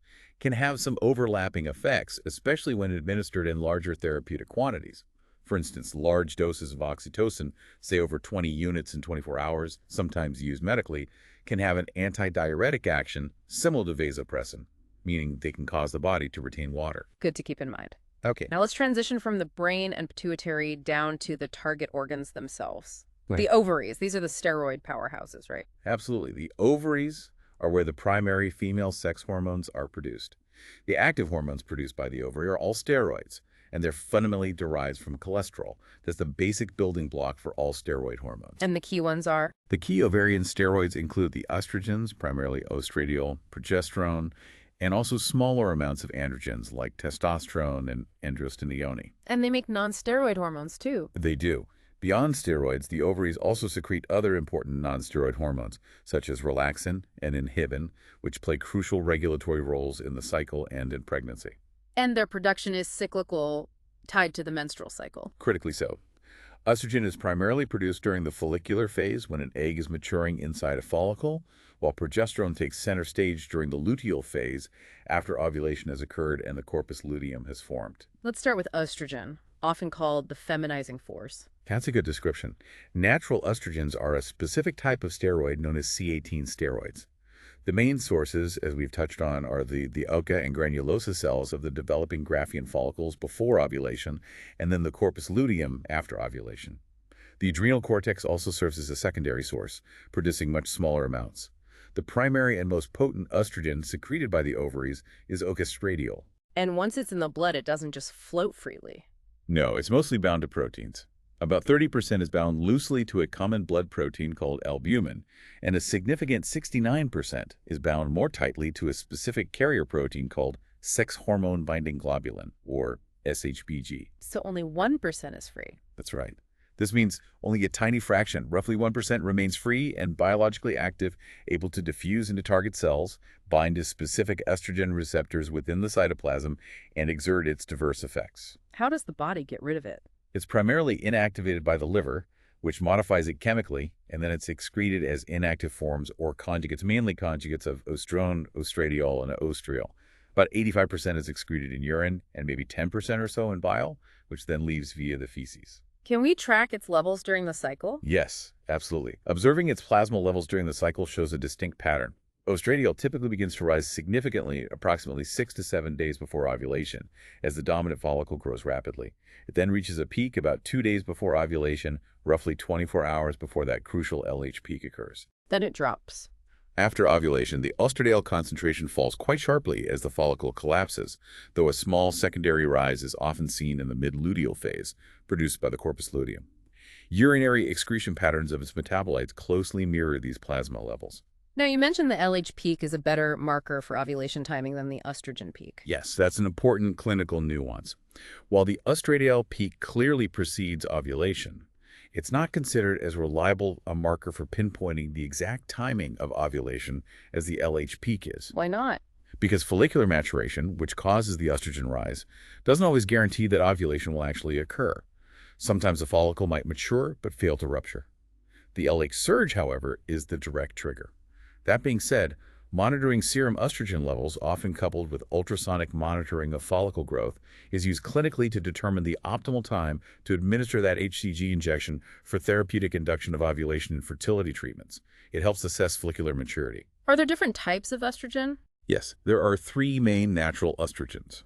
can have some overlapping effects, especially when administered in larger therapeutic quantities. For instance, large doses of oxytocin, say over 20 units in 24 hours, sometimes used medically, can have an antidiuretic action similar to vasopressin, meaning they can cause the body to retain water. Good to keep in mind. Okay. Now let's transition from the brain and pituitary down to the target organs themselves. Right. The ovaries. These are the steroid powerhouses, right? Absolutely. The ovaries are where the primary female sex hormones are produced. The active hormones produced by the ovary are all steroids, and they're fundamentally derived from cholesterol. That's the basic building block for all steroid hormones. And the key ones are? The key ovarian steroids include the estrogens, primarily oestradiol, progesterone, and also smaller amounts of androgens like testosterone and androstenedione. And they make non-steroid hormones too. They do. Beyond steroids, the ovaries also secrete other important non-steroid hormones, such as relaxin and inhibin, which play crucial regulatory roles in the cycle and in pregnancy. And their production is cyclical, tied to the menstrual cycle. Critically so. Estrogen is primarily produced during the follicular phase when an egg is maturing inside a follicle, while progesterone takes center stage during the luteal phase after ovulation has occurred and the corpus luteum has formed. Let's start with estrogen, often called the feminizing force. That's a good description. Natural estrogens are a specific type of steroid known as C18 steroids. The main sources, as we've touched on, are the oca and granulosa cells of the developing Graafian follicles before ovulation, and then the corpus luteum after ovulation. The adrenal cortex also serves as a secondary source, producing much smaller amounts. The primary and most potent estrogen secreted by the ovaries is oestradiol. And once it's in the blood, it doesn't just float freely. No, it's mostly bound to proteins. About 30% is bound loosely to a common blood protein called albumin, and a significant 69% is bound more tightly to a specific carrier protein called sex hormone binding globulin, or SHBG. So only 1% is free. That's right. This means only a tiny fraction, roughly 1%, remains free and biologically active, able to diffuse into target cells, bind to specific estrogen receptors within the cytoplasm, and exert its diverse effects. How does the body get rid of it? It's primarily inactivated by the liver, which modifies it chemically, and then it's excreted as inactive forms or conjugates, mainly conjugates of oestrone, oestradiol, and oestriol. About 85% is excreted in urine and maybe 10% or so in bile, which then leaves via the feces. Can we track its levels during the cycle? Yes, absolutely. Observing its plasma levels during the cycle shows a distinct pattern. Oestradiol typically begins to rise significantly approximately 6 to 7 days before ovulation, as the dominant follicle grows rapidly. It then reaches a peak about 2 days before ovulation, roughly 24 hours before that crucial LH peak occurs. Then it drops. After ovulation, the oestradiol concentration falls quite sharply as the follicle collapses, though a small secondary rise is often seen in the mid-luteal phase, produced by the corpus luteum. Urinary excretion patterns of its metabolites closely mirror these plasma levels. Now, you mentioned the LH peak is a better marker for ovulation timing than the estrogen peak. Yes, that's an important clinical nuance. While the oestradiol peak clearly precedes ovulation, it's not considered as reliable a marker for pinpointing the exact timing of ovulation as the LH peak is. Why not? Because follicular maturation, which causes the estrogen rise, doesn't always guarantee that ovulation will actually occur. Sometimes a follicle might mature but fail to rupture. The LH surge, however, is the direct trigger. That being said, monitoring serum estrogen levels, often coupled with ultrasonic monitoring of follicle growth, is used clinically to determine the optimal time to administer that HCG injection for therapeutic induction of ovulation and fertility treatments. It helps assess follicular maturity. Are there different types of estrogen? Yes, there are 3 main natural estrogens.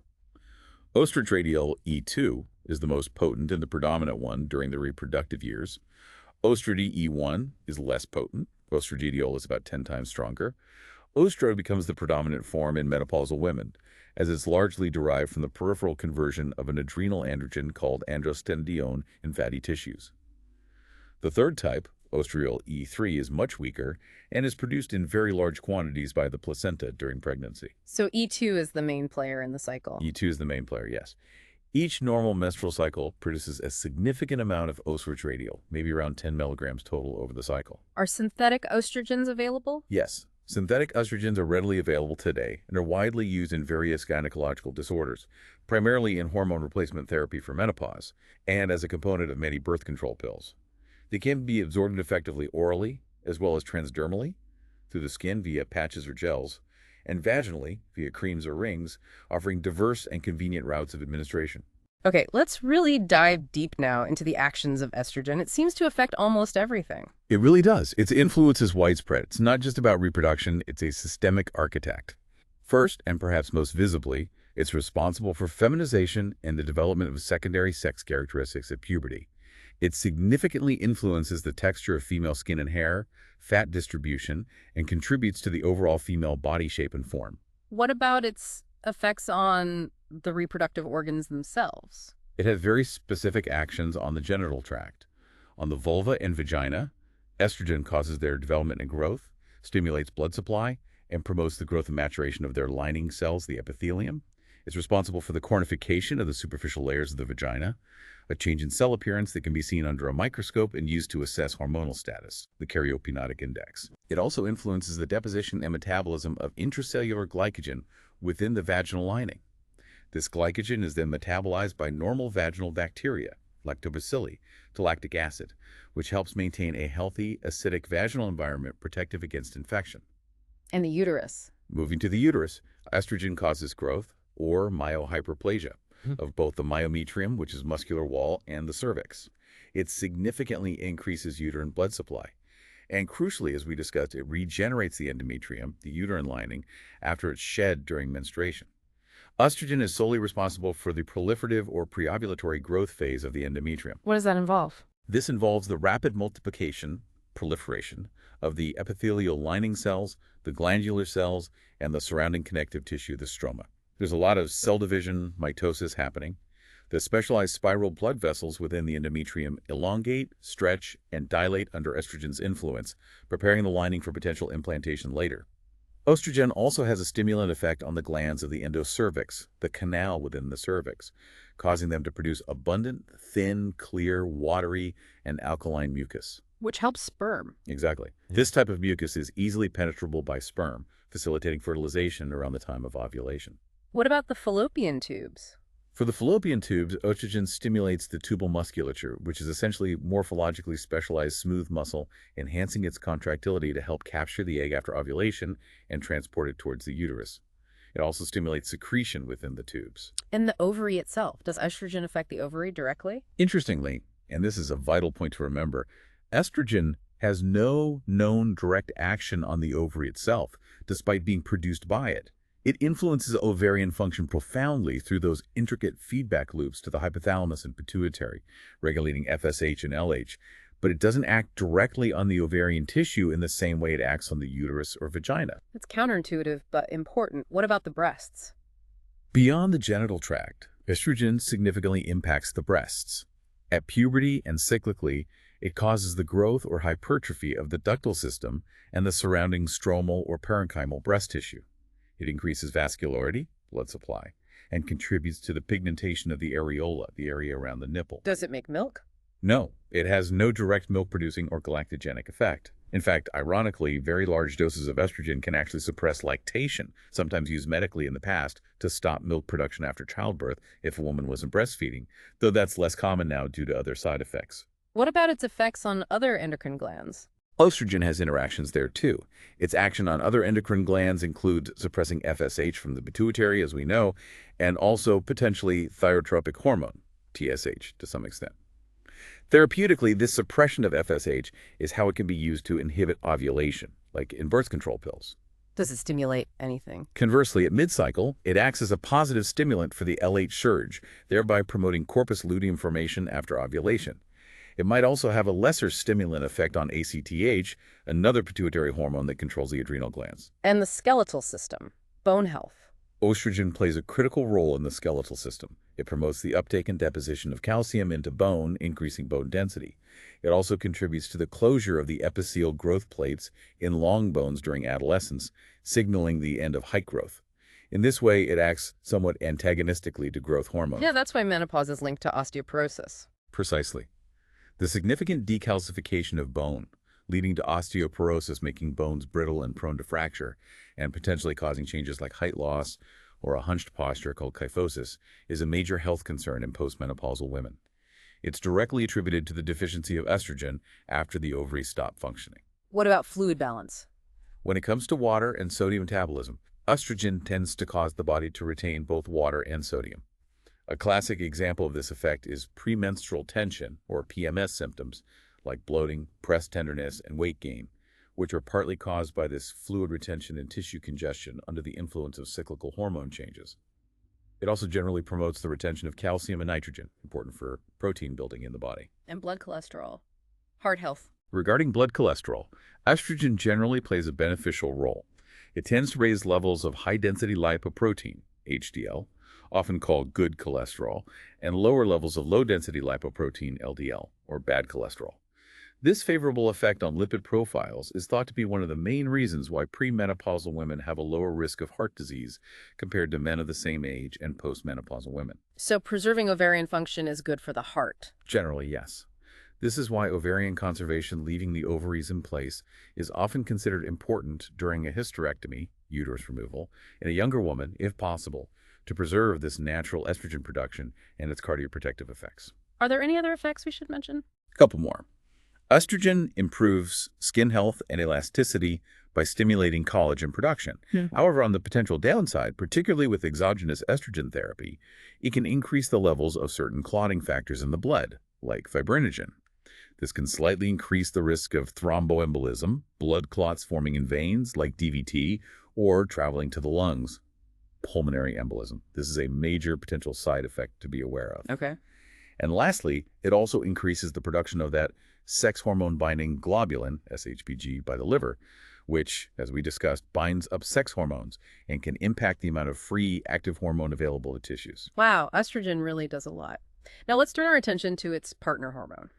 Oestradiol E2 is the most potent and the predominant one during the reproductive years. Oestradiol E1 is less potent. Oestradiol is about 10 times stronger. Oestro becomes the predominant form in menopausal women, as it's largely derived from the peripheral conversion of an adrenal androgen called androstenedione in fatty tissues. The third type, oestradiol E3, is much weaker and is produced in very large quantities by the placenta during pregnancy. So E2 is the main player in the cycle. E2 is the main player, yes. Each normal menstrual cycle produces a significant amount of oestradiol, maybe around 10 milligrams total over the cycle. Are synthetic estrogens available? Yes. Synthetic estrogens are readily available today and are widely used in various gynecological disorders, primarily in hormone replacement therapy for menopause, and as a component of many birth control pills. They can be absorbed effectively orally, as well as transdermally, through the skin via patches or gels, and vaginally via creams or rings, offering diverse and convenient routes of administration. Okay, let's really dive deep now into the actions of estrogen. It seems to affect almost everything. It really does. Its influence is widespread. It's not just about reproduction, it's a systemic architect. First, and perhaps most visibly, it's responsible for feminization and the development of secondary sex characteristics at puberty. It significantly influences the texture of female skin and hair, fat distribution, and contributes to the overall female body shape and form. What about its effects on the reproductive organs themselves? It has very specific actions on the genital tract. On the vulva and vagina, estrogen causes their development and growth, stimulates blood supply, and promotes the growth and maturation of their lining cells, the epithelium. It's responsible for the cornification of the superficial layers of the vagina, a change in cell appearance that can be seen under a microscope and used to assess hormonal status, the karyopenitic index. It also influences the deposition and metabolism of intracellular glycogen within the vaginal lining. This glycogen is then metabolized by normal vaginal bacteria, lactobacilli, to lactic acid, which helps maintain a healthy, acidic vaginal environment protective against infection. And the uterus. Moving to the uterus, estrogen causes growth, or myohyperplasia, of both the myometrium, which is muscular wall, and the cervix. It significantly increases uterine blood supply. And crucially, as we discussed, it regenerates the endometrium, the uterine lining, after it's shed during menstruation. Estrogen is solely responsible for the proliferative or preovulatory growth phase of the endometrium. What does that involve? This involves the rapid multiplication, proliferation, of the epithelial lining cells, the glandular cells, and the surrounding connective tissue, the stroma. There's a lot of cell division, mitosis happening. The specialized spiral blood vessels within the endometrium elongate, stretch, and dilate under estrogen's influence, preparing the lining for potential implantation later. Oestrogen also has a stimulant effect on the glands of the endocervix, the canal within the cervix, causing them to produce abundant, thin, clear, watery, and alkaline mucus. Which helps sperm. Exactly. This type of mucus is easily penetrable by sperm, facilitating fertilization around the time of ovulation. What about the fallopian tubes? For the fallopian tubes, estrogen stimulates the tubal musculature, which is essentially morphologically specialized smooth muscle, enhancing its contractility to help capture the egg after ovulation and transport it towards the uterus. It also stimulates secretion within the tubes. And the ovary itself, does estrogen affect the ovary directly? Interestingly, and this is a vital point to remember, estrogen has no known direct action on the ovary itself, despite being produced by it. It influences ovarian function profoundly through those intricate feedback loops to the hypothalamus and pituitary, regulating FSH and LH, but it doesn't act directly on the ovarian tissue in the same way it acts on the uterus or vagina. It's counterintuitive, but important. What about the breasts? Beyond the genital tract, estrogen significantly impacts the breasts. At puberty and cyclically, it causes the growth or hypertrophy of the ductal system and the surrounding stromal or parenchymal breast tissue. It increases vascularity, blood supply, and contributes to the pigmentation of the areola, the area around the nipple. Does it make milk? No, it has no direct milk-producing or galactogenic effect. In fact, ironically, very large doses of estrogen can actually suppress lactation, sometimes used medically in the past to stop milk production after childbirth if a woman wasn't breastfeeding, though that's less common now due to other side effects. What about its effects on other endocrine glands? Estrogen has interactions there too. Its action on other endocrine glands includes suppressing FSH from the pituitary, as we know, and also potentially thyrotropic hormone, TSH, to some extent. Therapeutically, this suppression of FSH is how it can be used to inhibit ovulation, like in birth control pills. Does it stimulate anything? Conversely, at mid-cycle, it acts as a positive stimulant for the LH surge, thereby promoting corpus luteum formation after ovulation. It might also have a lesser stimulant effect on ACTH, another pituitary hormone that controls the adrenal glands. And the skeletal system, bone health. Estrogen plays a critical role in the skeletal system. It promotes the uptake and deposition of calcium into bone, increasing bone density. It also contributes to the closure of the epithelial growth plates in long bones during adolescence, signaling the end of height growth. In this way, it acts somewhat antagonistically to growth hormone. Yeah, that's why menopause is linked to osteoporosis. Precisely. The significant decalcification of bone, leading to osteoporosis, making bones brittle and prone to fracture, and potentially causing changes like height loss or a hunched posture called kyphosis, is a major health concern in postmenopausal women. It's directly attributed to the deficiency of estrogen after the ovaries stop functioning. What about fluid balance? When it comes to water and sodium metabolism, estrogen tends to cause the body to retain both water and sodium. A classic example of this effect is premenstrual tension, or PMS symptoms, like bloating, breast tenderness, and weight gain, which are partly caused by this fluid retention and tissue congestion under the influence of cyclical hormone changes. It also generally promotes the retention of calcium and nitrogen, important for protein building in the body. And blood cholesterol. Heart health. Regarding blood cholesterol, estrogen generally plays a beneficial role. It tends to raise levels of high-density lipoprotein, HDL, often called good cholesterol, and lower levels of low-density lipoprotein, LDL, or bad cholesterol. This favorable effect on lipid profiles is thought to be one of the main reasons why premenopausal women have a lower risk of heart disease compared to men of the same age and postmenopausal women. So preserving ovarian function is good for the heart. Generally, yes. This is why ovarian conservation, leaving the ovaries in place, is often considered important during a hysterectomy, uterus removal, in a younger woman, if possible, to preserve this natural estrogen production and its cardioprotective effects. Are there any other effects we should mention? A couple more. Estrogen improves skin health and elasticity by stimulating collagen production. However, on the potential downside, particularly with exogenous estrogen therapy, it can increase the levels of certain clotting factors in the blood, like fibrinogen. This can slightly increase the risk of thromboembolism, blood clots forming in veins like DVT, or traveling to the lungs, pulmonary embolism. This is a major potential side effect to be aware of. Okay. And lastly, it also increases the production of that sex hormone-binding globulin, SHBG, by the liver, which, as we discussed, binds up sex hormones and can impact the amount of free active hormone available to tissues. Wow, estrogen really does a lot. Now let's turn our attention to its partner hormone,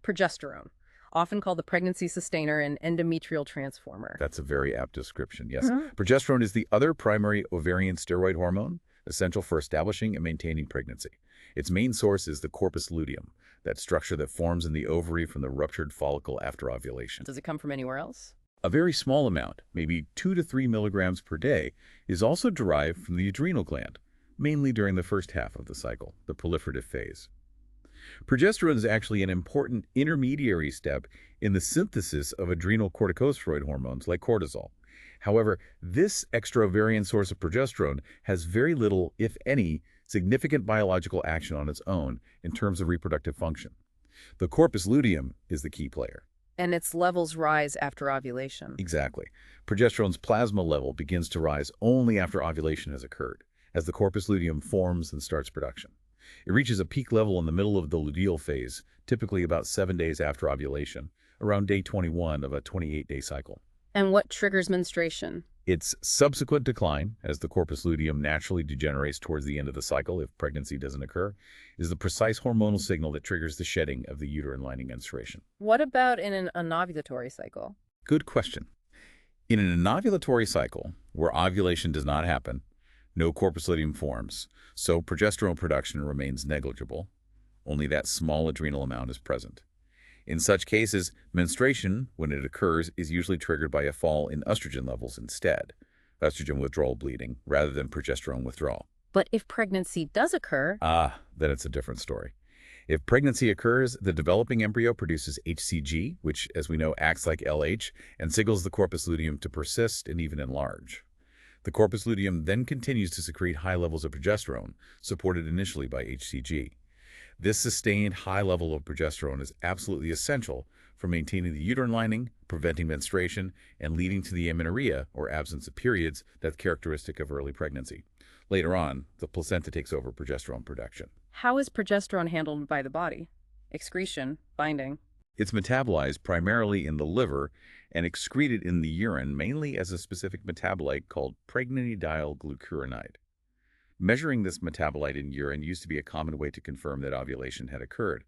progesterone, often called the pregnancy sustainer and endometrial transformer. That's a very apt description, yes. Progesterone is the other primary ovarian steroid hormone, essential for establishing and maintaining pregnancy. Its main source is the corpus luteum, that structure that forms in the ovary from the ruptured follicle after ovulation. Does it come from anywhere else? A very small amount, maybe 2 to 3 milligrams per day, is also derived from the adrenal gland, mainly during the first half of the cycle, the proliferative phase. Progesterone is actually an important intermediary step in the synthesis of adrenal corticosteroid hormones like cortisol. However, this extra-ovarian source of progesterone has very little, if any, significant biological action on its own in terms of reproductive function. The corpus luteum is the key player. And its levels rise after ovulation. Exactly. Progesterone's plasma level begins to rise only after ovulation has occurred, as the corpus luteum forms and starts production. It reaches a peak level in the middle of the luteal phase, typically about 7 days after ovulation, around day 21 of a 28-day cycle. And what triggers menstruation? Its subsequent decline, as the corpus luteum naturally degenerates towards the end of the cycle if pregnancy doesn't occur, is the precise hormonal signal that triggers the shedding of the uterine lining menstruation. What about in an anovulatory cycle? Good question. In an anovulatory cycle, where ovulation does not happen, no corpus luteum forms, so progesterone production remains negligible. Only that small adrenal amount is present. In such cases, menstruation, when it occurs, is usually triggered by a fall in estrogen levels instead, estrogen withdrawal bleeding, rather than progesterone withdrawal. But if pregnancy does occur... Then it's a different story. If pregnancy occurs, the developing embryo produces HCG, which, as we know, acts like LH, and signals the corpus luteum to persist and even enlarge. The corpus luteum then continues to secrete high levels of progesterone, supported initially by HCG. This sustained high level of progesterone is absolutely essential for maintaining the uterine lining, preventing menstruation, and leading to the amenorrhea, or absence of periods, that's characteristic of early pregnancy. Later on, the placenta takes over progesterone production. How is progesterone handled by the body? Excretion, binding. It's metabolized primarily in the liver and excreted in the urine, mainly as a specific metabolite called pregnenolone. Measuring this metabolite in urine used to be a common way to confirm that ovulation had occurred.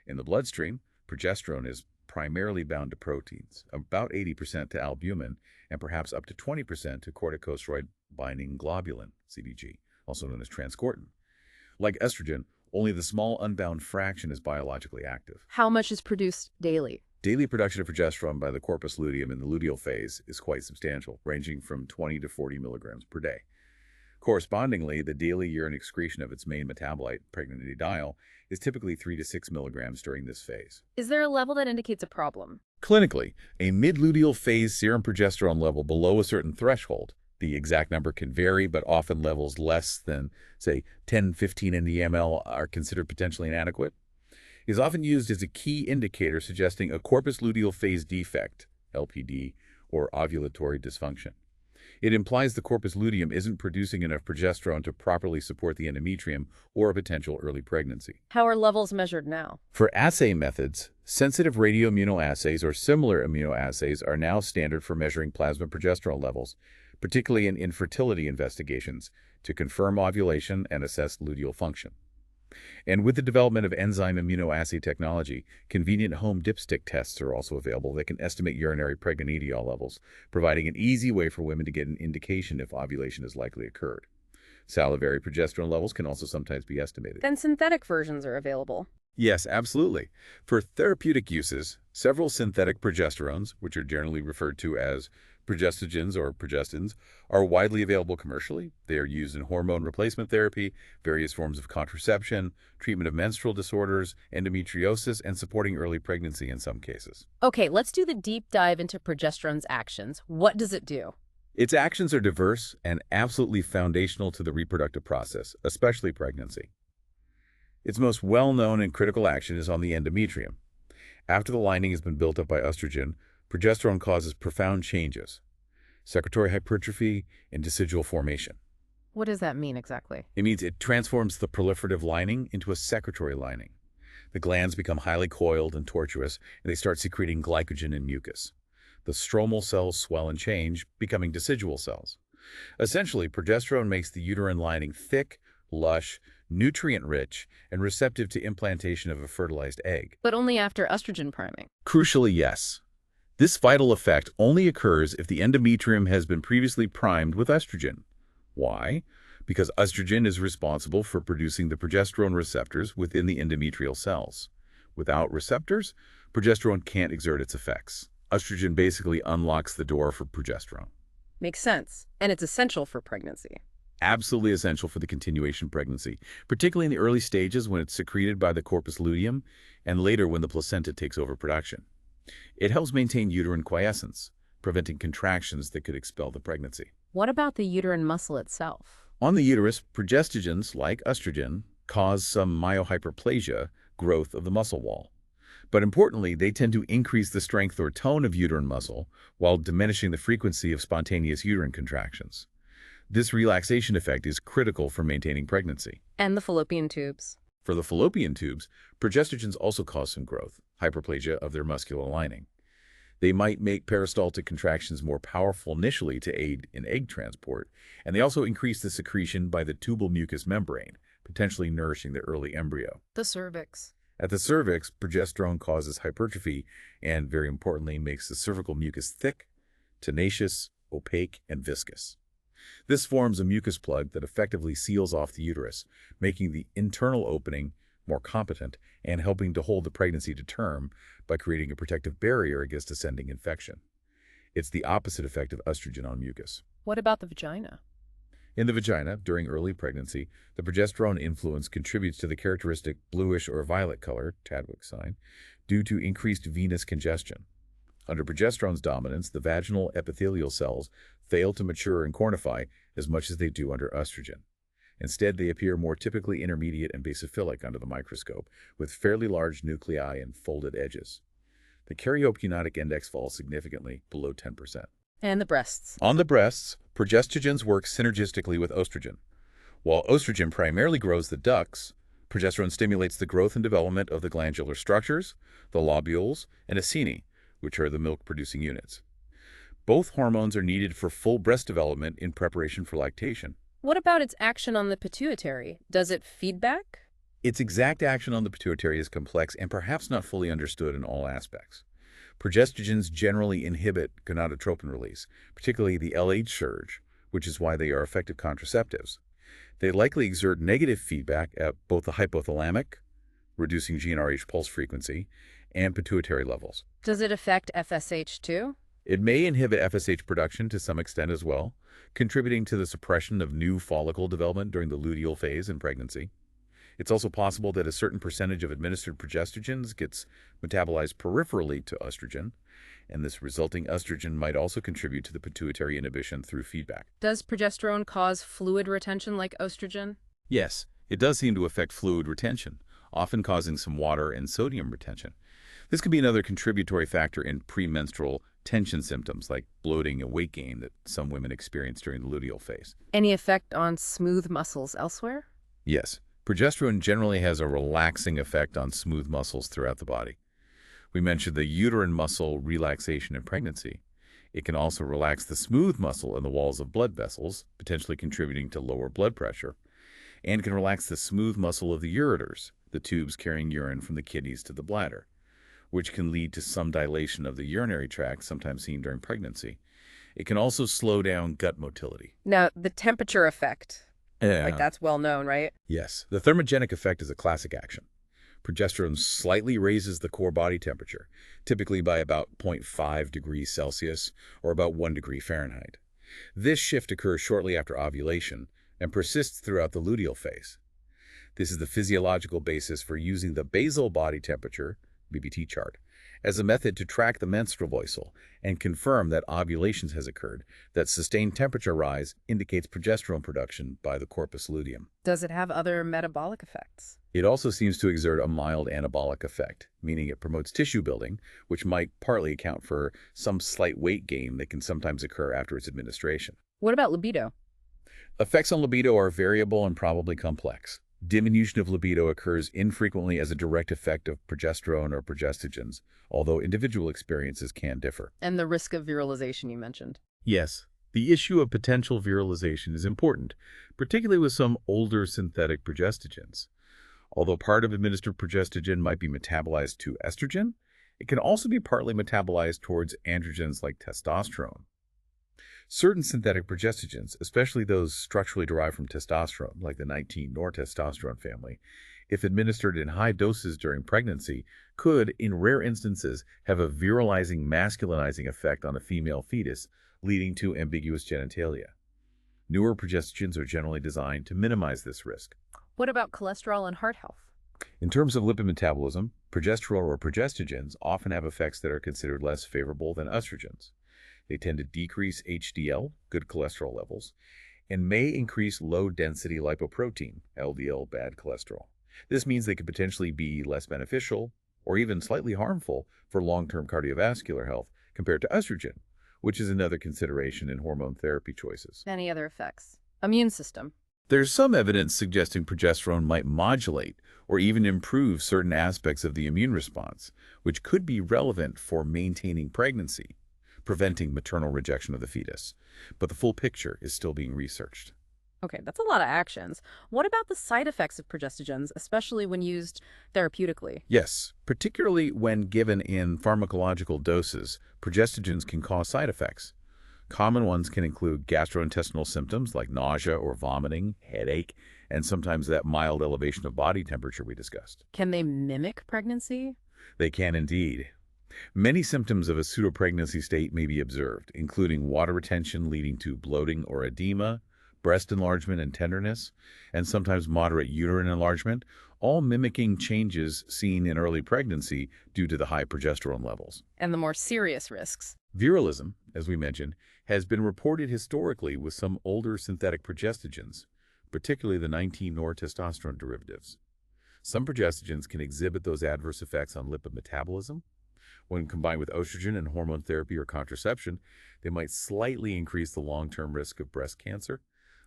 In the bloodstream, progesterone is primarily bound to proteins, about 80% to albumin, and perhaps up to 20% to corticosteroid-binding globulin, CBG, also known as transcortin. Like estrogen, only the small unbound fraction is biologically active. How much is produced daily? Daily production of progesterone by the corpus luteum in the luteal phase is quite substantial, ranging from 20 to 40 milligrams per day. Correspondingly, the daily urine excretion of its main metabolite, pregnenolone, is typically 3 to 6 milligrams during this phase. Is there a level that indicates a problem? Clinically, a mid-luteal phase serum progesterone level below a certain threshold, the exact number can vary, but often levels less than, say, 10-15 ndml are considered potentially inadequate, is often used as a key indicator suggesting a corpus luteal phase defect, LPD, or ovulatory dysfunction. It implies the corpus luteum isn't producing enough progesterone to properly support the endometrium or a potential early pregnancy. How are levels measured now? For assay methods, sensitive radioimmunoassays or similar immunoassays are now standard for measuring plasma progesterone levels, particularly in infertility investigations, to confirm ovulation and assess luteal function. And with the development of enzyme immunoassay technology, convenient home dipstick tests are also available that can estimate urinary pregnenolone levels, providing an easy way for women to get an indication if ovulation has likely occurred. Salivary progesterone levels can also sometimes be estimated. Then synthetic versions are available. Yes, absolutely. For therapeutic uses, several synthetic progesterones, which are generally referred to as progestogens or progestins, are widely available commercially. They are used in hormone replacement therapy, various forms of contraception, treatment of menstrual disorders, endometriosis, and supporting early pregnancy in some cases. Okay, let's do the deep dive into progesterone's actions. What does it do? Its actions are diverse and absolutely foundational to the reproductive process, especially pregnancy. Its most well-known and critical action is on the endometrium. After the lining has been built up by estrogen, progesterone causes profound changes: secretory hypertrophy and decidual formation. What does that mean exactly? It means it transforms the proliferative lining into a secretory lining. The glands become highly coiled and tortuous, and they start secreting glycogen and mucus. The stromal cells swell and change, becoming decidual cells. Essentially, progesterone makes the uterine lining thick, lush, nutrient-rich, and receptive to implantation of a fertilized egg. But only after estrogen priming. Crucially, yes. This vital effect only occurs if the endometrium has been previously primed with estrogen. Why? Because estrogen is responsible for producing the progesterone receptors within the endometrial cells. Without receptors, progesterone can't exert its effects. Estrogen basically unlocks the door for progesterone. Makes sense. And it's essential for pregnancy. Absolutely essential for the continuation of pregnancy, particularly in the early stages when it's secreted by the corpus luteum and later when the placenta takes over production. It helps maintain uterine quiescence, preventing contractions that could expel the pregnancy. What about the uterine muscle itself? On the uterus, progestogens, like estrogen, cause some myohyperplasia, growth of the muscle wall. But importantly, they tend to increase the strength or tone of uterine muscle while diminishing the frequency of spontaneous uterine contractions. This relaxation effect is critical for maintaining pregnancy. And the fallopian tubes. For the fallopian tubes, progestogens also cause some growth, hyperplasia of their muscular lining. They might make peristaltic contractions more powerful initially to aid in egg transport, and they also increase the secretion by the tubal mucous membrane, potentially nourishing the early embryo. The cervix. At the cervix, progesterone causes hypertrophy and, very importantly, makes the cervical mucus thick, tenacious, opaque, and viscous. This forms a mucus plug that effectively seals off the uterus, making the internal opening more competent and helping to hold the pregnancy to term by creating a protective barrier against ascending infection. It's the opposite effect of estrogen on mucus. What about the vagina? In the vagina, during early pregnancy, the progesterone influence contributes to the characteristic bluish or violet color, Tadwick sign, due to increased venous congestion. Under progesterone's dominance, the vaginal epithelial cells fail to mature and cornify as much as they do under estrogen. Instead, they appear more typically intermediate and basophilic under the microscope, with fairly large nuclei and folded edges. The karyokinetics index falls significantly, below 10%. And the breasts. On the breasts, progestogens work synergistically with estrogen. While estrogen primarily grows the ducts, progesterone stimulates the growth and development of the glandular structures, the lobules, and acini, which are the milk-producing units. Both hormones are needed for full breast development in preparation for lactation. What about its action on the pituitary? Does it feed back? Its exact action on the pituitary is complex and perhaps not fully understood in all aspects. Progestogens generally inhibit gonadotropin release, particularly the LH surge, which is why they are effective contraceptives. They likely exert negative feedback at both the hypothalamic, reducing GnRH pulse frequency, and pituitary levels. Does it affect FSH too? It may inhibit FSH production to some extent as well, contributing to the suppression of new follicle development during the luteal phase in pregnancy. It's also possible that a certain percentage of administered progestogens gets metabolized peripherally to estrogen, and this resulting estrogen might also contribute to the pituitary inhibition through feedback. Does progesterone cause fluid retention like estrogen? Yes, it does seem to affect fluid retention, often causing some water and sodium retention. This could be another contributory factor in premenstrual tension symptoms like bloating and weight gain that some women experience during the luteal phase. Any effect on smooth muscles elsewhere? Yes, progesterone generally has a relaxing effect on smooth muscles throughout the body. We mentioned the uterine muscle relaxation in pregnancy. It can also relax the smooth muscle in the walls of blood vessels, potentially contributing to lower blood pressure, and can relax the smooth muscle of the ureters, the tubes carrying urine from the kidneys to the bladder, which can lead to some dilation of the urinary tract, sometimes seen during pregnancy. It can also slow down gut motility. Now, the temperature effect, Yeah. that's well known, right? Yes, the thermogenic effect is a classic action. Progesterone slightly raises the core body temperature, typically by about 0.5 degrees Celsius or about 1 degree Fahrenheit. This shift occurs shortly after ovulation and persists throughout the luteal phase. This is the physiological basis for using the basal body temperature, BBT chart, as a method to track the menstrual voice and confirm that ovulation has occurred. That sustained temperature rise indicates progesterone production by the corpus luteum. Does it have other metabolic effects? It also seems to exert a mild anabolic effect, meaning it promotes tissue building, which might partly account for some slight weight gain that can sometimes occur after its administration. What about libido? Effects on libido are variable and probably complex. Diminution of libido occurs infrequently as a direct effect of progesterone or progestogens, although individual experiences can differ. And the risk of virilization you mentioned. Yes, The issue of potential virilization is important, particularly with some older synthetic progestogens. Although part of administered progestogen might be metabolized to estrogen, it can also be partly metabolized towards androgens like testosterone. Certain synthetic progestogens, especially those structurally derived from testosterone, like the 19-nortestosterone family, if administered in high doses during pregnancy, could, in rare instances, have a virilizing, masculinizing effect on a female fetus, leading to ambiguous genitalia. Newer progestogens are generally designed to minimize this risk. What about cholesterol and heart health? In terms of lipid metabolism, progesterone or progestogens often have effects that are considered less favorable than estrogens. They tend to decrease HDL, good cholesterol levels, and may increase low-density lipoprotein, LDL, bad cholesterol. This means they could potentially be less beneficial or even slightly harmful for long-term cardiovascular health compared to estrogen, which is another consideration in hormone therapy choices. Any other effects? Immune system. There's some evidence suggesting progesterone might modulate or even improve certain aspects of the immune response, which could be relevant for maintaining pregnancy, preventing maternal rejection of the fetus. But the full picture is still being researched. Okay, that's a lot of actions. What about the side effects of progestogens, especially when used therapeutically? Yes, particularly when given in pharmacological doses, progestogens can cause side effects. Common ones can include gastrointestinal symptoms like nausea or vomiting, headache, and sometimes that mild elevation of body temperature we discussed. Can they mimic pregnancy? They can indeed. Many symptoms of a pseudopregnancy state may be observed, including water retention leading to bloating or edema, breast enlargement and tenderness, and sometimes moderate uterine enlargement, all mimicking changes seen in early pregnancy due to the high progesterone levels. And the more serious risks? Virilism, as we mentioned, has been reported historically with some older synthetic progestogens, particularly the 19-nortestosterone derivatives. Some progestogens can exhibit those adverse effects on lipid metabolism. When combined with estrogen and hormone therapy or contraception, they might slightly increase the long-term risk of breast cancer,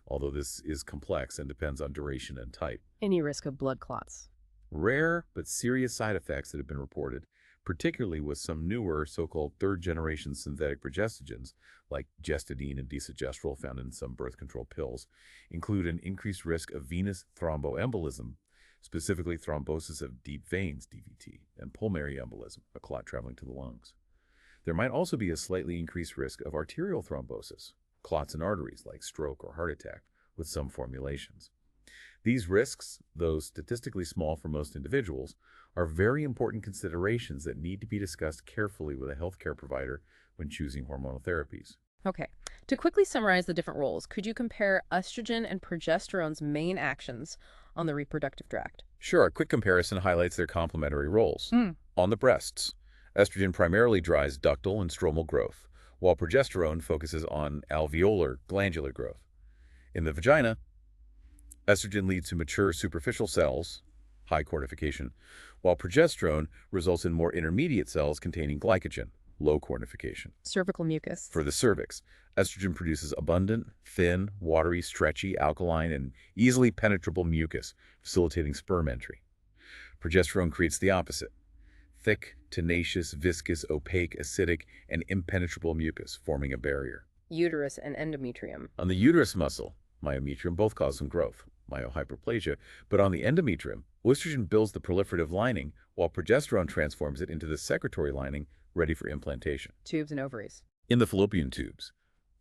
although this is complex and depends on duration and type. Any risk of blood clots? Rare but serious side effects that have been reported, particularly with some newer so-called third-generation synthetic progestogens, like gestadine and desogestrel found in some birth control pills, include an increased risk of venous thromboembolism, specifically thrombosis of deep veins, DVT, and pulmonary embolism, a clot traveling to the lungs. There might also be a slightly increased risk of arterial thrombosis, clots in arteries like stroke or heart attack, with some formulations. These risks, though statistically small for most individuals, are very important considerations that need to be discussed carefully with a healthcare provider when choosing hormonal therapies. Okay. To quickly summarize the different roles, could you compare estrogen and progesterone's main actions on the reproductive tract? Sure, a quick comparison highlights their complementary roles. On the breasts, estrogen primarily drives ductal and stromal growth, while progesterone focuses on alveolar glandular growth. In the vagina, estrogen leads to mature superficial cells, high cornification, while progesterone results in more intermediate cells containing glycogen, low cornification. Cervical mucus. For the cervix, estrogen produces abundant, thin, watery, stretchy, alkaline, and easily penetrable mucus, facilitating sperm entry. Progesterone creates the opposite: thick, tenacious, viscous, opaque, acidic, and impenetrable mucus, forming a barrier. Uterus and endometrium. On the uterus muscle, myometrium, both cause some growth, myohyperplasia, but on the endometrium, oestrogen builds the proliferative lining, while progesterone transforms it into the secretory lining, ready for implantation. Tubes and ovaries. In the fallopian tubes,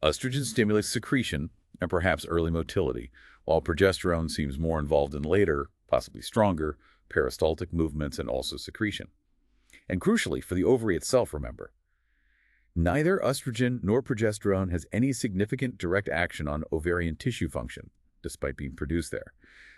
estrogen stimulates secretion and perhaps early motility, while progesterone seems more involved in later, possibly stronger, peristaltic movements and also secretion. And crucially, for the ovary itself, remember, neither estrogen nor progesterone has any significant direct action on ovarian tissue function, despite being produced there.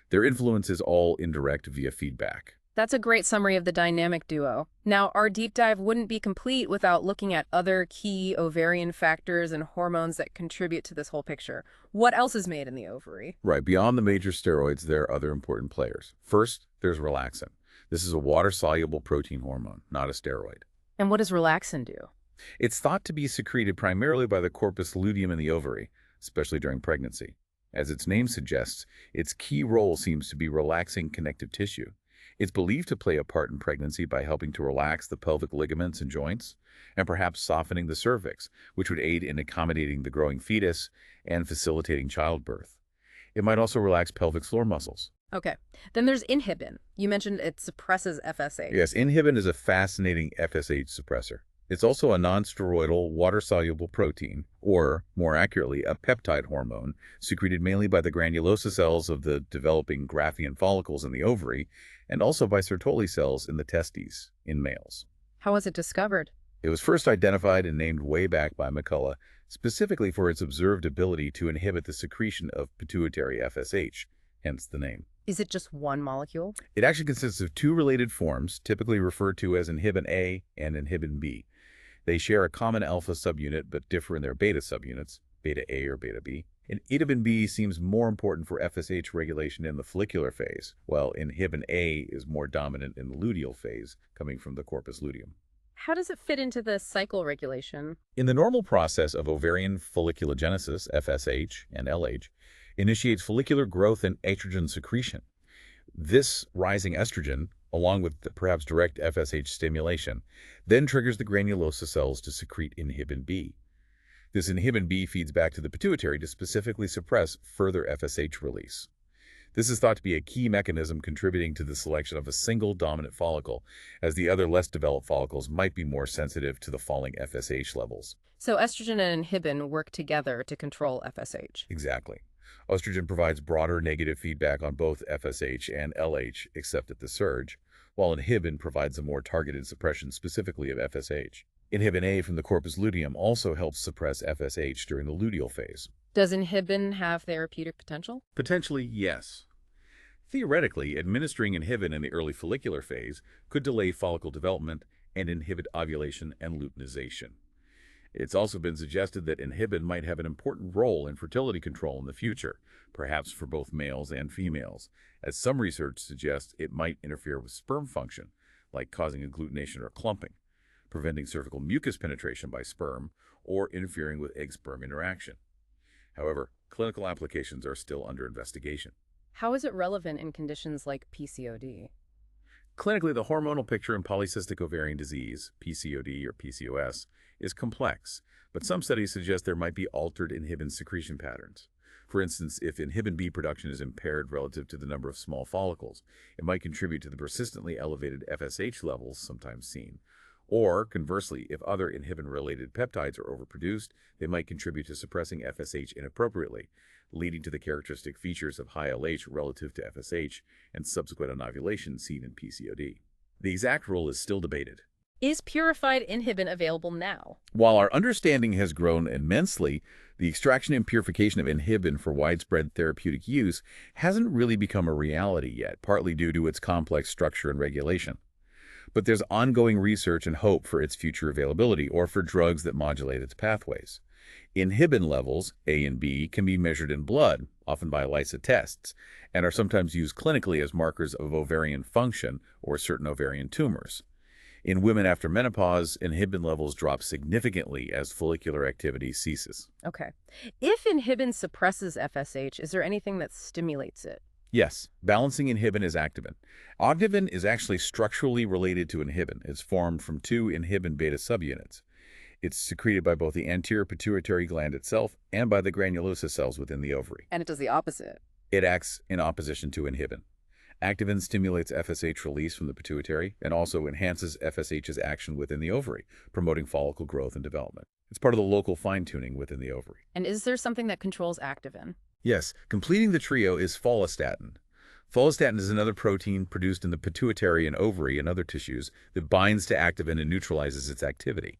Their influence is all indirect via feedback. That's a great summary of the dynamic duo. Now, our deep dive wouldn't be complete without looking at other key ovarian factors and hormones that contribute to this whole picture. What else is made in the ovary? Right, beyond the major steroids, there are other important players. First, there's relaxin. This is a water-soluble protein hormone, not a steroid. And what does relaxin do? It's thought to be secreted primarily by the corpus luteum in the ovary, especially during pregnancy. As its name suggests, its key role seems to be relaxing connective tissue. It's believed to play a part in pregnancy by helping to relax the pelvic ligaments and joints, and perhaps softening the cervix, which would aid in accommodating the growing fetus and facilitating childbirth. It might also relax pelvic floor muscles. Okay. Then there's inhibin. You mentioned it suppresses FSH. Yes, inhibin is a fascinating FSH suppressor. It's also a non-steroidal, water-soluble protein, or, more accurately, a peptide hormone, secreted mainly by the granulosa cells of the developing Graafian follicles in the ovary, and also by Sertoli cells in the testes in males. How was it discovered? It was first identified and named way back by McCullough, specifically for its observed ability to inhibit the secretion of pituitary FSH, hence the name. Is it just one molecule? It actually consists of two related forms, typically referred to as inhibin A and inhibin B. They share a common alpha subunit but differ in their beta subunits, beta A or beta B. And inhibin B seems more important for FSH regulation in the follicular phase, while inhibin A is more dominant in the luteal phase, coming from the corpus luteum. How does it fit into the cycle regulation? In the normal process of ovarian folliculogenesis, FSH and LH, initiates follicular growth and estrogen secretion. This rising estrogen, along with perhaps direct FSH stimulation, then triggers the granulosa cells to secrete inhibin B. This inhibin B feeds back to the pituitary to specifically suppress further FSH release. This is thought to be a key mechanism contributing to the selection of a single dominant follicle, as the other less developed follicles might be more sensitive to the falling FSH levels. So estrogen and inhibin work together to control FSH. Exactly. Estrogen provides broader negative feedback on both FSH and LH, except at the surge, while inhibin provides a more targeted suppression specifically of FSH. Inhibin A from the corpus luteum also helps suppress FSH during the luteal phase. Does inhibin have therapeutic potential? Potentially, yes. Theoretically, administering inhibin in the early follicular phase could delay follicle development and inhibit ovulation and luteinization. It's also been suggested that inhibin might have an important role in fertility control in the future, perhaps for both males and females, as some research suggests it might interfere with sperm function, like causing agglutination or clumping, preventing cervical mucus penetration by sperm, or interfering with egg-sperm interaction. However, clinical applications are still under investigation. How is it relevant in conditions like PCOD? Clinically, the hormonal picture in polycystic ovarian disease, PCOD or PCOS, is complex, but some studies suggest there might be altered inhibin secretion patterns. For instance, if inhibin B production is impaired relative to the number of small follicles, it might contribute to the persistently elevated FSH levels sometimes seen. Or, conversely, if other inhibin-related peptides are overproduced, they might contribute to suppressing FSH inappropriately, leading to the characteristic features of high LH relative to FSH and subsequent anovulation seen in PCOD. The exact role is still debated. Is purified inhibin available now? While our understanding has grown immensely, the extraction and purification of inhibin for widespread therapeutic use hasn't really become a reality yet, partly due to its complex structure and regulation. But there's ongoing research and hope for its future availability or for drugs that modulate its pathways. Inhibin levels, A and B, can be measured in blood, often by ELISA tests, and are sometimes used clinically as markers of ovarian function or certain ovarian tumors. In women after menopause, inhibin levels drop significantly as follicular activity ceases. Okay. If inhibin suppresses FSH, is there anything that stimulates it? Yes, balancing inhibin is activin. Activin is actually structurally related to inhibin. It's formed from two inhibin beta subunits. It's secreted by both the anterior pituitary gland itself and by the granulosa cells within the ovary. And it does the opposite. It acts in opposition to inhibin. Activin stimulates FSH release from the pituitary and also enhances FSH's action within the ovary, promoting follicle growth and development. It's part of the local fine-tuning within the ovary. And is there something that controls activin? Yes, completing the trio is follistatin. Follistatin is another protein produced in the pituitary and ovary and other tissues that binds to activin and neutralizes its activity.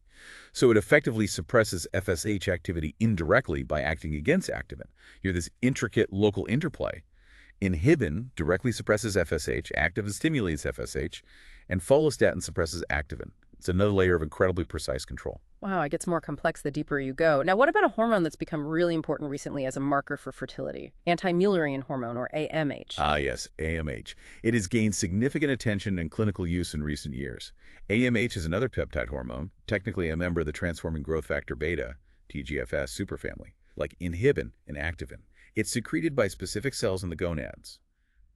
So it effectively suppresses FSH activity indirectly by acting against activin. You have this intricate local interplay. Inhibin directly suppresses FSH, activin stimulates FSH, and follistatin suppresses activin. It's another layer of incredibly precise control. Wow, it gets more complex the deeper you go. Now, what about a hormone that's become really important recently as a marker for fertility? Anti-Mullerian hormone, or AMH. Ah, yes, AMH. It has gained significant attention and clinical use in recent years. AMH is another peptide hormone, technically a member of the transforming growth factor beta, TGFS superfamily, like inhibin and activin. It's secreted by specific cells in the gonads.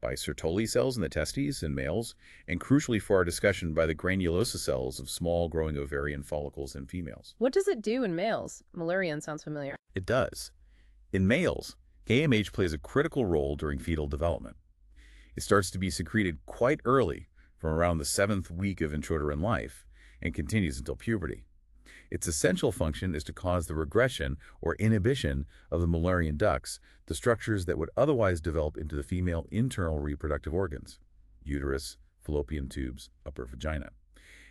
by Sertoli cells in the testes in males, and crucially for our discussion by the granulosa cells of small growing ovarian follicles in females. What does it do in males? Mullerian sounds familiar. It does. In males, AMH plays a critical role during fetal development. It starts to be secreted quite early, from around the 7th week of intrauterine life, and continues until puberty. Its essential function is to cause the regression or inhibition of the Mullerian ducts, the structures that would otherwise develop into the female internal reproductive organs, uterus, fallopian tubes, upper vagina.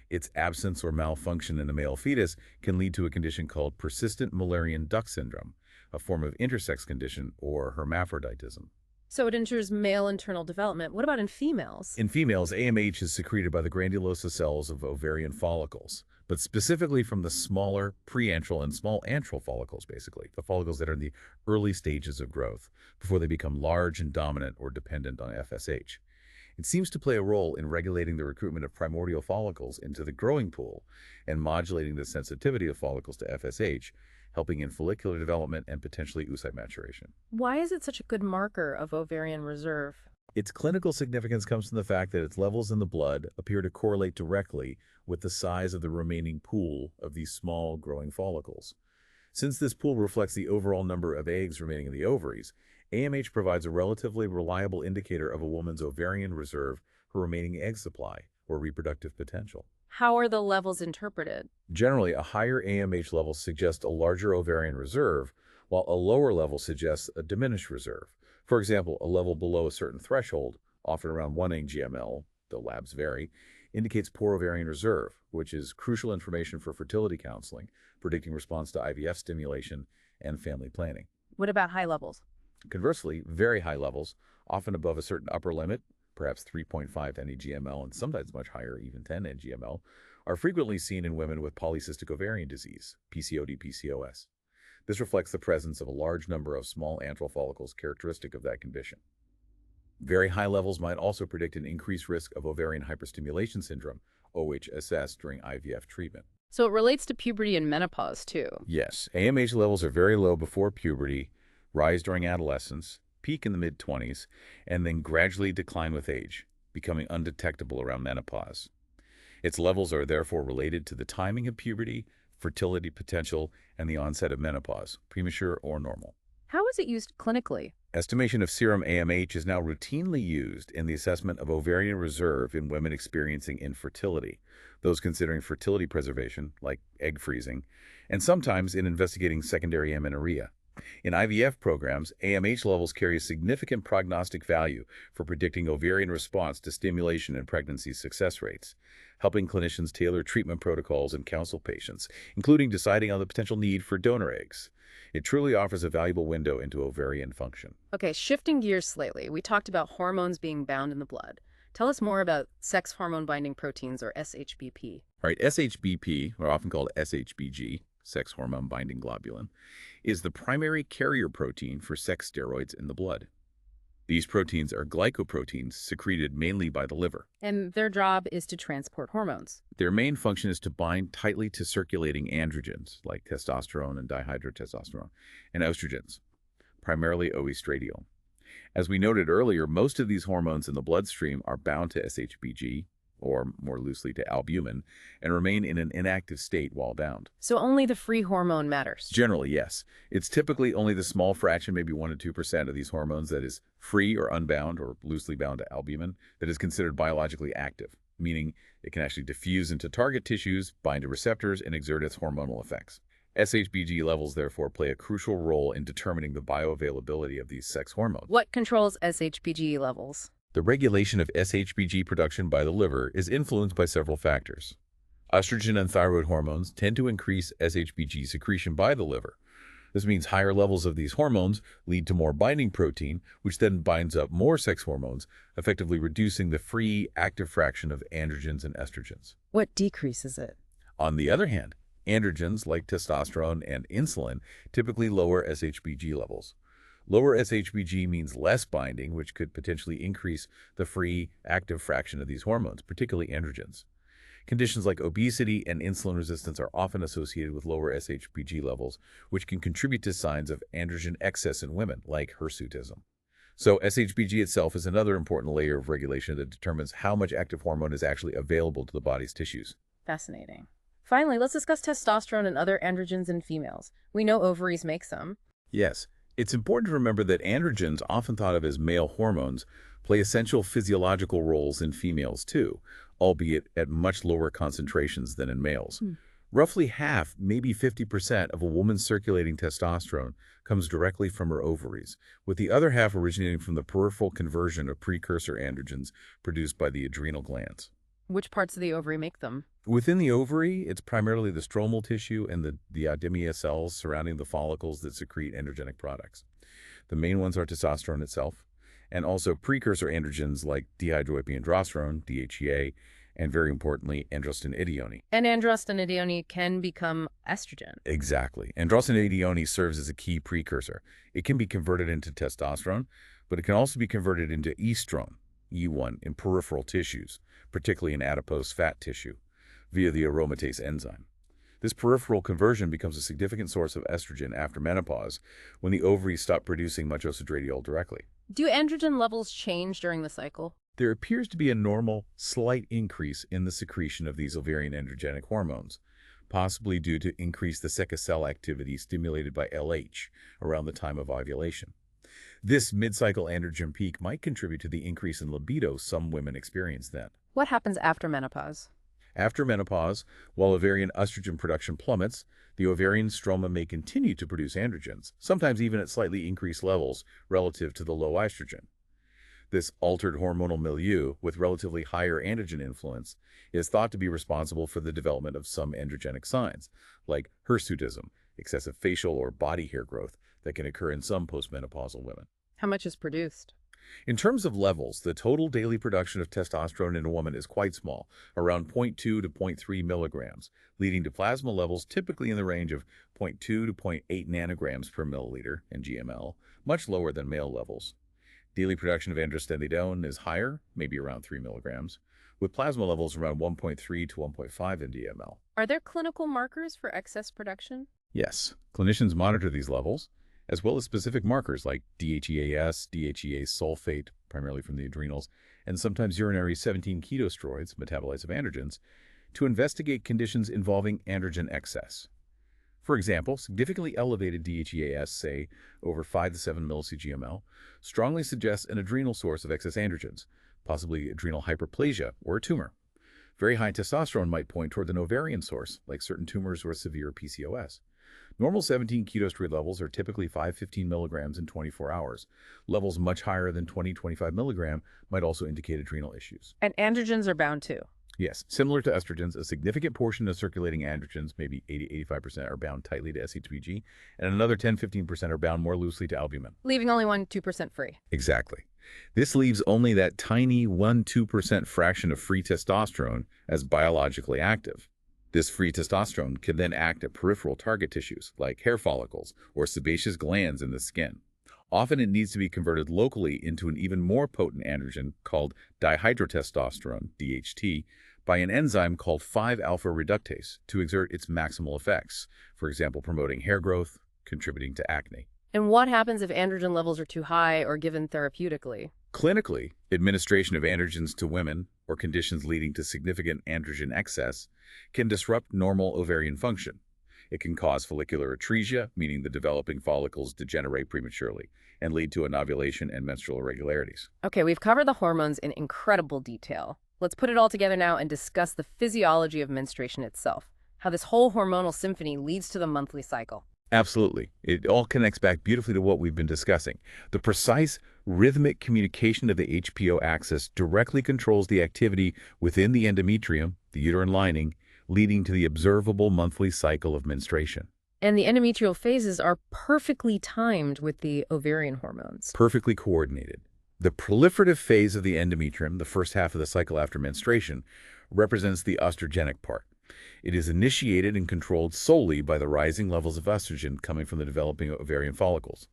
Its absence or malfunction in the male fetus can lead to a condition called persistent Mullerian duct syndrome, a form of intersex condition or hermaphroditism. So it ensures male internal development. What about in females? In females, AMH is secreted by the granulosa cells of ovarian follicles, but specifically from the smaller preantral and small antral follicles, basically, the follicles that are in the early stages of growth, before they become large and dominant or dependent on FSH. It seems to play a role in regulating the recruitment of primordial follicles into the growing pool and modulating the sensitivity of follicles to FSH, helping in follicular development and potentially oocyte maturation. Why is it such a good marker of ovarian reserve? Its clinical significance comes from the fact that its levels in the blood appear to correlate directly with the size of the remaining pool of these small growing follicles. Since this pool reflects the overall number of eggs remaining in the ovaries, AMH provides a relatively reliable indicator of a woman's ovarian reserve, her remaining egg supply, or reproductive potential. How are the levels interpreted? Generally, a higher AMH level suggests a larger ovarian reserve, while a lower level suggests a diminished reserve. For example, a level below a certain threshold, often around 1 ng/ml, though labs vary, indicates poor ovarian reserve, which is crucial information for fertility counseling, predicting response to IVF stimulation and family planning. What about high levels? Conversely, very high levels, often above a certain upper limit, perhaps 3.5 ng/ml and sometimes much higher, even 10 ng/ml, are frequently seen in women with polycystic ovarian disease, PCOD-PCOS. This reflects the presence of a large number of small antral follicles characteristic of that condition. Very high levels might also predict an increased risk of ovarian hyperstimulation syndrome, OHSS, during IVF treatment. So it relates to puberty and menopause, too. Yes, AMH levels are very low before puberty, rise during adolescence, peak in the mid-20s, and then gradually decline with age, becoming undetectable around menopause. Its levels are therefore related to the timing of puberty, fertility potential, and the onset of menopause, premature or normal. How is it used clinically? Estimation of serum AMH is now routinely used in the assessment of ovarian reserve in women experiencing infertility, those considering fertility preservation, like egg freezing, and sometimes in investigating secondary amenorrhea. In IVF programs, AMH levels carry a significant prognostic value for predicting ovarian response to stimulation and pregnancy success rates, helping clinicians tailor treatment protocols and counsel patients, including deciding on the potential need for donor eggs. It truly offers a valuable window into ovarian function. Okay, shifting gears slightly, we talked about hormones being bound in the blood. Tell us more about sex hormone binding proteins, or SHBP. All right, SHBP, or often called SHBG, sex hormone binding globulin, is the primary carrier protein for sex steroids in the blood. These proteins are glycoproteins secreted mainly by the liver. And their job is to transport hormones. Their main function is to bind tightly to circulating androgens, like testosterone and dihydrotestosterone, and estrogens, primarily oestradiol. As we noted earlier, most of these hormones in the bloodstream are bound to SHBG, or more loosely to albumin, and remain in an inactive state while bound. So only the free hormone matters. Generally, yes. It's typically only the small fraction, maybe 1 to 2% of these hormones that is free or unbound or loosely bound to albumin that is considered biologically active, meaning it can actually diffuse into target tissues, bind to receptors, and exert its hormonal effects. SHBG levels, therefore, play a crucial role in determining the bioavailability of these sex hormones. What controls SHBG levels? The regulation of SHBG production by the liver is influenced by several factors. Estrogen and thyroid hormones tend to increase SHBG secretion by the liver. This means higher levels of these hormones lead to more binding protein, which then binds up more sex hormones, effectively reducing the free active fraction of androgens and estrogens. What decreases it? On the other hand, androgens like testosterone and insulin typically lower SHBG levels. Lower SHBG means less binding, which could potentially increase the free active fraction of these hormones, particularly androgens. Conditions like obesity and insulin resistance are often associated with lower SHBG levels, which can contribute to signs of androgen excess in women, like hirsutism. So SHBG itself is another important layer of regulation that determines how much active hormone is actually available to the body's tissues. Fascinating. Finally, let's discuss testosterone and other androgens in females. We know ovaries make some. Yes, it's important to remember that androgens, often thought of as male hormones, play essential physiological roles in females too, albeit at much lower concentrations than in males. Roughly half, maybe 50% of a woman's circulating testosterone comes directly from her ovaries, with the other half originating from the peripheral conversion of precursor androgens produced by the adrenal glands. Which parts of the ovary make them? Within the ovary, it's primarily the stromal tissue and the diademia cells surrounding the follicles that secrete androgenic products. The main ones are testosterone itself, and also precursor androgens like dihydroepiandrosterone, DHEA, and very importantly, androstenedione. And androstenedione can become estrogen. Exactly. Androstenedione serves as a key precursor. It can be converted into testosterone, but it can also be converted into estrone, E1, in peripheral tissues, particularly in adipose fat tissue, via the aromatase enzyme. This peripheral conversion becomes a significant source of estrogen after menopause when the ovaries stop producing much estradiol directly. Do androgen levels change during the cycle? There appears to be a normal, slight increase in the secretion of these ovarian androgenic hormones, possibly due to increased the cell activity stimulated by LH around the time of ovulation. This mid-cycle androgen peak might contribute to the increase in libido some women experience then. What happens after menopause? After menopause, while ovarian estrogen production plummets, the ovarian stroma may continue to produce androgens, sometimes even at slightly increased levels relative to the low estrogen. This altered hormonal milieu, with relatively higher androgen influence, is thought to be responsible for the development of some androgenic signs, like hirsutism, excessive facial or body hair growth, that can occur in some postmenopausal women. How much is produced? In terms of levels, the total daily production of testosterone in a woman is quite small, around 0.2 to 0.3 milligrams, leading to plasma levels typically in the range of 0.2 to 0.8 nanograms per milliliter (GmL), much lower than male levels. Daily production of androstenedione is higher, maybe around 3 milligrams, with plasma levels around 1.3 to 1.5 DmL. Are there clinical markers for excess production? Yes, clinicians monitor these levels, as well as specific markers like DHEAS, DHEA sulfate, primarily from the adrenals, and sometimes urinary 17-ketosteroids, metabolites of androgens, to investigate conditions involving androgen excess. For example, significantly elevated DHEAS, say, over 5 to 7 millicgmL, strongly suggests an adrenal source of excess androgens, possibly adrenal hyperplasia or a tumor. Very high testosterone might point toward an ovarian source, like certain tumors or severe PCOS. Normal 17-ketosteroid levels are typically 5-15 milligrams in 24 hours. Levels much higher than 20-25 milligram might also indicate adrenal issues. And androgens are bound too. Yes, similar to estrogens, a significant portion of circulating androgens, maybe 80-85%, are bound tightly to SHBG, and another 10-15% are bound more loosely to albumin. Leaving only 1-2% free. Exactly. This leaves only that tiny 1-2% fraction of free testosterone as biologically active. This free testosterone can then act at peripheral target tissues, like hair follicles or sebaceous glands in the skin. Often it needs to be converted locally into an even more potent androgen called dihydrotestosterone, DHT, by an enzyme called 5-alpha reductase to exert its maximal effects, for example, promoting hair growth, contributing to acne. And what happens if androgen levels are too high or given therapeutically? Clinically, administration of androgens to women, or conditions leading to significant androgen excess, can disrupt normal ovarian function. It can cause follicular atresia, meaning the developing follicles degenerate prematurely, and lead to anovulation and menstrual irregularities. Okay, we've covered the hormones in incredible detail. Let's put it all together now and discuss the physiology of menstruation itself, how this whole hormonal symphony leads to the monthly cycle. Absolutely. It all connects back beautifully to what we've been discussing. The precise rhythmic communication of the HPO axis directly controls the activity within the endometrium, the uterine lining, leading to the observable monthly cycle of menstruation. And the endometrial phases are perfectly timed with the ovarian hormones. Perfectly coordinated. The proliferative phase of the endometrium, the first half of the cycle after menstruation, represents the oestrogenic part. It is initiated and controlled solely by the rising levels of estrogen coming from the developing ovarian follicles.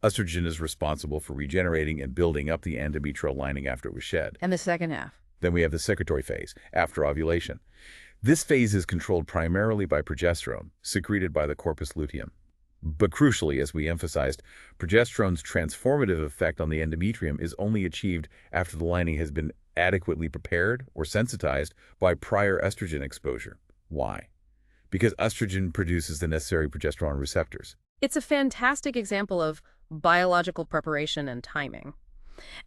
Estrogen is responsible for regenerating and building up the endometrial lining after it was shed. And the second half? Then we have the secretory phase, after ovulation. This phase is controlled primarily by progesterone, secreted by the corpus luteum. But crucially, as we emphasized, progesterone's transformative effect on the endometrium is only achieved after the lining has been adequately prepared or sensitized by prior estrogen exposure. Why? Because estrogen produces the necessary progesterone receptors. It's a fantastic example of biological preparation and timing.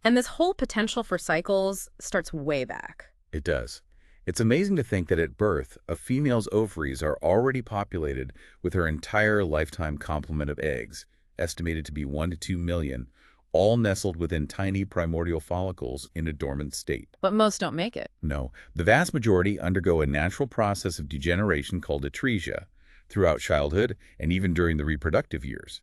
And this whole potential for cycles starts way back. It does. It's amazing to think that at birth, a female's ovaries are already populated with her entire lifetime complement of eggs, estimated to be 1 to 2 million, all nestled within tiny primordial follicles in a dormant state. But most don't make it. No, the vast majority undergo a natural process of degeneration called atresia throughout childhood and even during the reproductive years.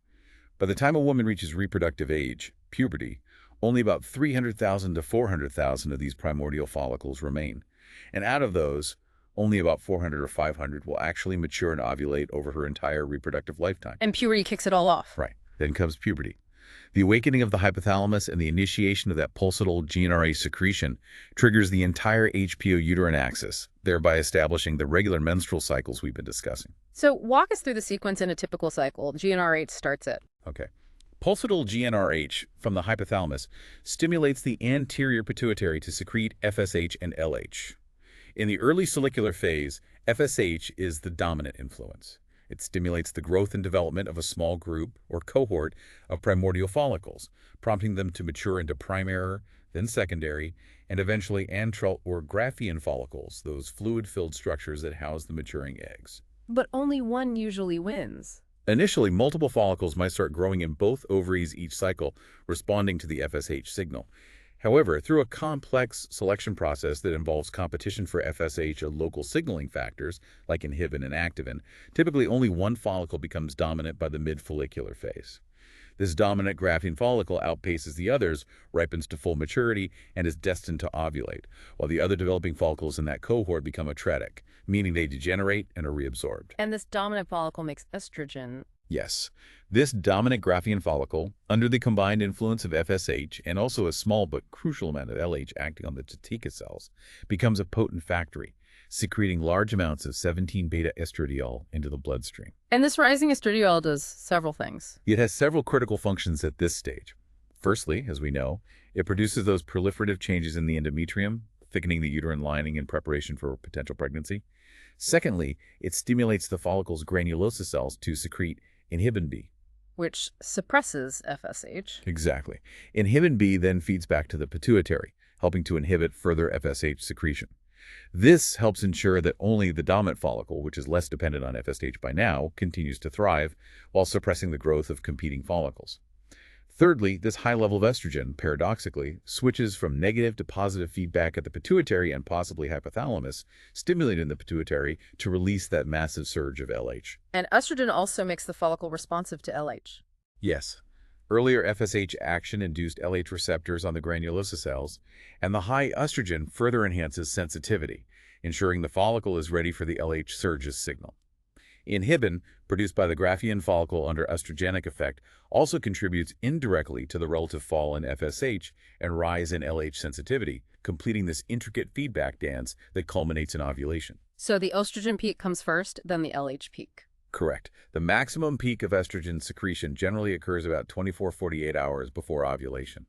By the time a woman reaches reproductive age, puberty, only about 300,000 to 400,000 of these primordial follicles remain. And out of those, only about 400 or 500 will actually mature and ovulate over her entire reproductive lifetime. And puberty kicks it all off. Right. Then comes puberty. The awakening of the hypothalamus and the initiation of that pulsatile GnRH secretion triggers the entire HPO uterine axis, thereby establishing the regular menstrual cycles we've been discussing. So walk us through the sequence in a typical cycle. GnRH starts it. Okay. Pulsatile GnRH from the hypothalamus stimulates the anterior pituitary to secrete FSH and LH. In the early follicular phase, FSH is the dominant influence. It stimulates the growth and development of a small group or cohort of primordial follicles, prompting them to mature into primary, then secondary, and eventually antral or Graafian follicles, those fluid-filled structures that house the maturing eggs. But only one usually wins. Initially, multiple follicles might start growing in both ovaries each cycle, responding to the FSH signal. However, through a complex selection process that involves competition for FSH of local signaling factors, like inhibin and activin, typically only one follicle becomes dominant by the mid-follicular phase. This dominant Graafian follicle outpaces the others, ripens to full maturity, and is destined to ovulate, while the other developing follicles in that cohort become atretic, meaning they degenerate and are reabsorbed. And this dominant follicle makes estrogen. Yes, this dominant Graafian follicle, under the combined influence of FSH and also a small but crucial amount of LH acting on the Tetica cells, becomes a potent factory, secreting large amounts of 17-beta-estradiol into the bloodstream. And this rising estradiol does several things. It has several critical functions at this stage. Firstly, as we know, it produces those proliferative changes in the endometrium, thickening the uterine lining in preparation for potential pregnancy. Secondly, it stimulates the follicle's granulosa cells to secrete inhibin B, which suppresses FSH. Exactly. Inhibin B then feeds back to the pituitary, helping to inhibit further FSH secretion. This helps ensure that only the dominant follicle, which is less dependent on FSH by now, continues to thrive, while suppressing the growth of competing follicles. Thirdly, this high level of estrogen, paradoxically, switches from negative to positive feedback at the pituitary and possibly hypothalamus, stimulating the pituitary to release that massive surge of LH. And estrogen also makes the follicle responsive to LH. Yes. Earlier FSH action induced LH receptors on the granulosa cells, and the high estrogen further enhances sensitivity, ensuring the follicle is ready for the LH surge's signal. Inhibin, produced by the Graafian follicle under estrogenic effect, also contributes indirectly to the relative fall in FSH and rise in LH sensitivity, completing this intricate feedback dance that culminates in ovulation. So the estrogen peak comes first, then the LH peak. Correct. The maximum peak of estrogen secretion generally occurs about 24-48 hours before ovulation.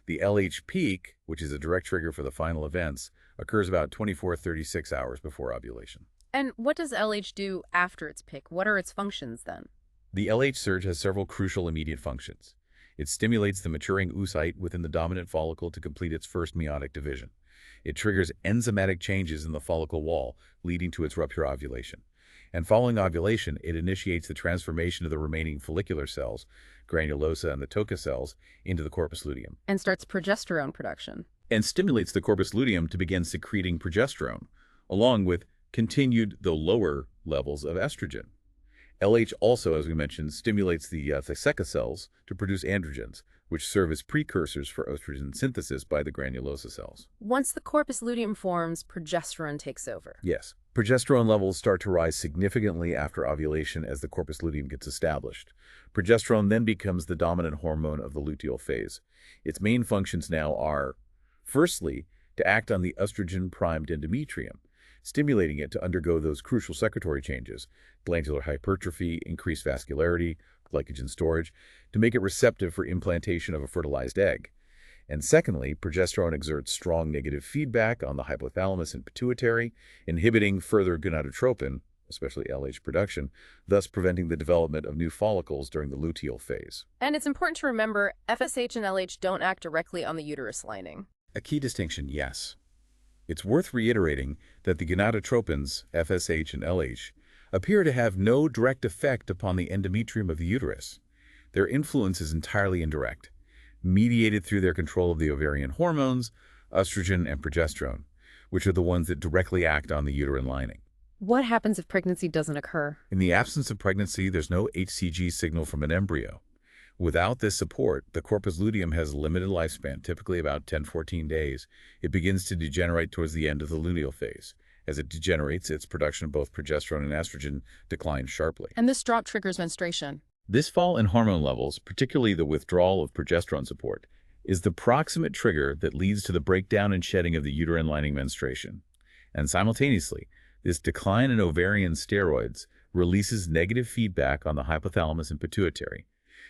The LH peak, which is a direct trigger for the final events, occurs about 24-36 hours before ovulation. And what does LH do after its peak? What are its functions then? The LH surge has several crucial immediate functions. It stimulates the maturing oocyte within the dominant follicle to complete its first meiotic division. It triggers enzymatic changes in the follicle wall, leading to its rupture ovulation. And following ovulation, it initiates the transformation of the remaining follicular cells, granulosa and the Tetica cells, into the corpus luteum. And starts progesterone production. And stimulates the corpus luteum to begin secreting progesterone, along with continued, though lower, levels of estrogen. LH also, as we mentioned, stimulates the Tetica cells to produce androgens, which serve as precursors for estrogen synthesis by the granulosa cells. Once the corpus luteum forms, progesterone takes over. Yes. Progesterone levels start to rise significantly after ovulation as the corpus luteum gets established. Progesterone then becomes the dominant hormone of the luteal phase. Its main functions now are, firstly, to act on the estrogen-primed endometrium, stimulating it to undergo those crucial secretory changes, glandular hypertrophy, increased vascularity, glycogen storage, to make it receptive for implantation of a fertilized egg. And secondly, progesterone exerts strong negative feedback on the hypothalamus and pituitary, inhibiting further gonadotropin, especially LH production, thus preventing the development of new follicles during the luteal phase. And it's important to remember, FSH and LH don't act directly on the uterus lining. A key distinction, yes. It's worth reiterating that the gonadotropins, FSH and LH, appear to have no direct effect upon the endometrium of the uterus. Their influence is entirely indirect, mediated through their control of the ovarian hormones, estrogen and progesterone, which are the ones that directly act on the uterine lining. What happens if pregnancy doesn't occur? In the absence of pregnancy, there's no HCG signal from an embryo. Without this support, the corpus luteum has a limited lifespan, typically about 10-14 days. It begins to degenerate towards the end of the luteal phase. As it degenerates, its production of both progesterone and estrogen declines sharply. And this drop triggers menstruation. This fall in hormone levels, particularly the withdrawal of progesterone support, is the proximate trigger that leads to the breakdown and shedding of the uterine lining menstruation. And simultaneously, this decline in ovarian steroids releases negative feedback on the hypothalamus and pituitary.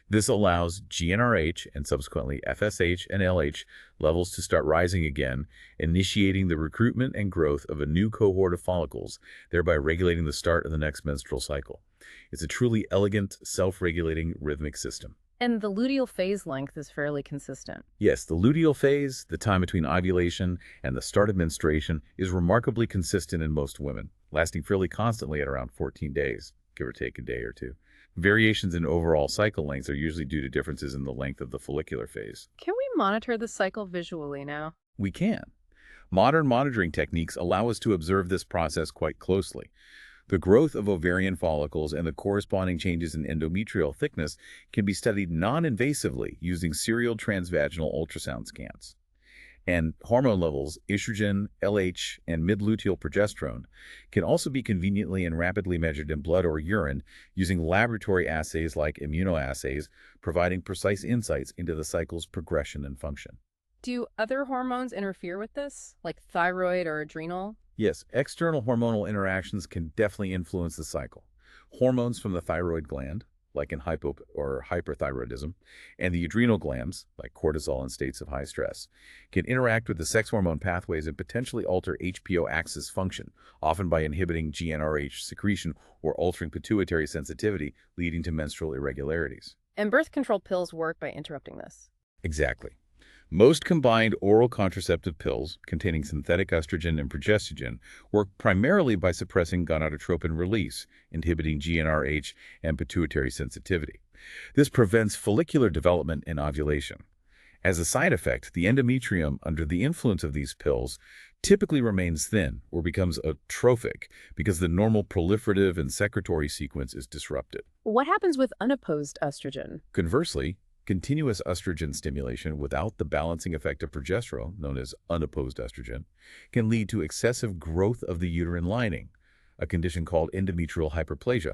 This allows GnRH and subsequently FSH and LH levels to start rising again, initiating the recruitment and growth of a new cohort of follicles, thereby regulating the start of the next menstrual cycle. It's a truly elegant, self-regulating rhythmic system. And the luteal phase length is fairly consistent. Yes, the luteal phase, the time between ovulation and the start of menstruation, is remarkably consistent in most women, lasting fairly constantly at around 14 days, give or take a day or two. Variations in overall cycle lengths are usually due to differences in the length of the follicular phase. Can we monitor the cycle visually now? We can. Modern monitoring techniques allow us to observe this process quite closely. The growth of ovarian follicles and the corresponding changes in endometrial thickness can be studied non-invasively using serial transvaginal ultrasound scans. And hormone levels, estrogen, LH, and mid-luteal progesterone, can also be conveniently and rapidly measured in blood or urine using laboratory assays like immunoassays, providing precise insights into the cycle's progression and function. Do other hormones interfere with this, like thyroid or adrenal? Yes, external hormonal interactions can definitely influence the cycle. Hormones from the thyroid gland, like in hypo or hyperthyroidism, and the adrenal glands, like cortisol in states of high stress, can interact with the sex hormone pathways and potentially alter HPO axis function, often by inhibiting GnRH secretion or altering pituitary sensitivity, leading to menstrual irregularities. And birth control pills work by interrupting this. Exactly. Most combined oral contraceptive pills containing synthetic estrogen and progestogen work primarily by suppressing gonadotropin release, inhibiting GnRH and pituitary sensitivity. This prevents follicular development and ovulation. As a side effect, the endometrium under the influence of these pills typically remains thin or becomes atrophic because the normal proliferative and secretory sequence is disrupted. What happens with unopposed estrogen? Conversely, continuous estrogen stimulation without the balancing effect of progesterone, known as unopposed estrogen, can lead to excessive growth of the uterine lining, a condition called endometrial hyperplasia.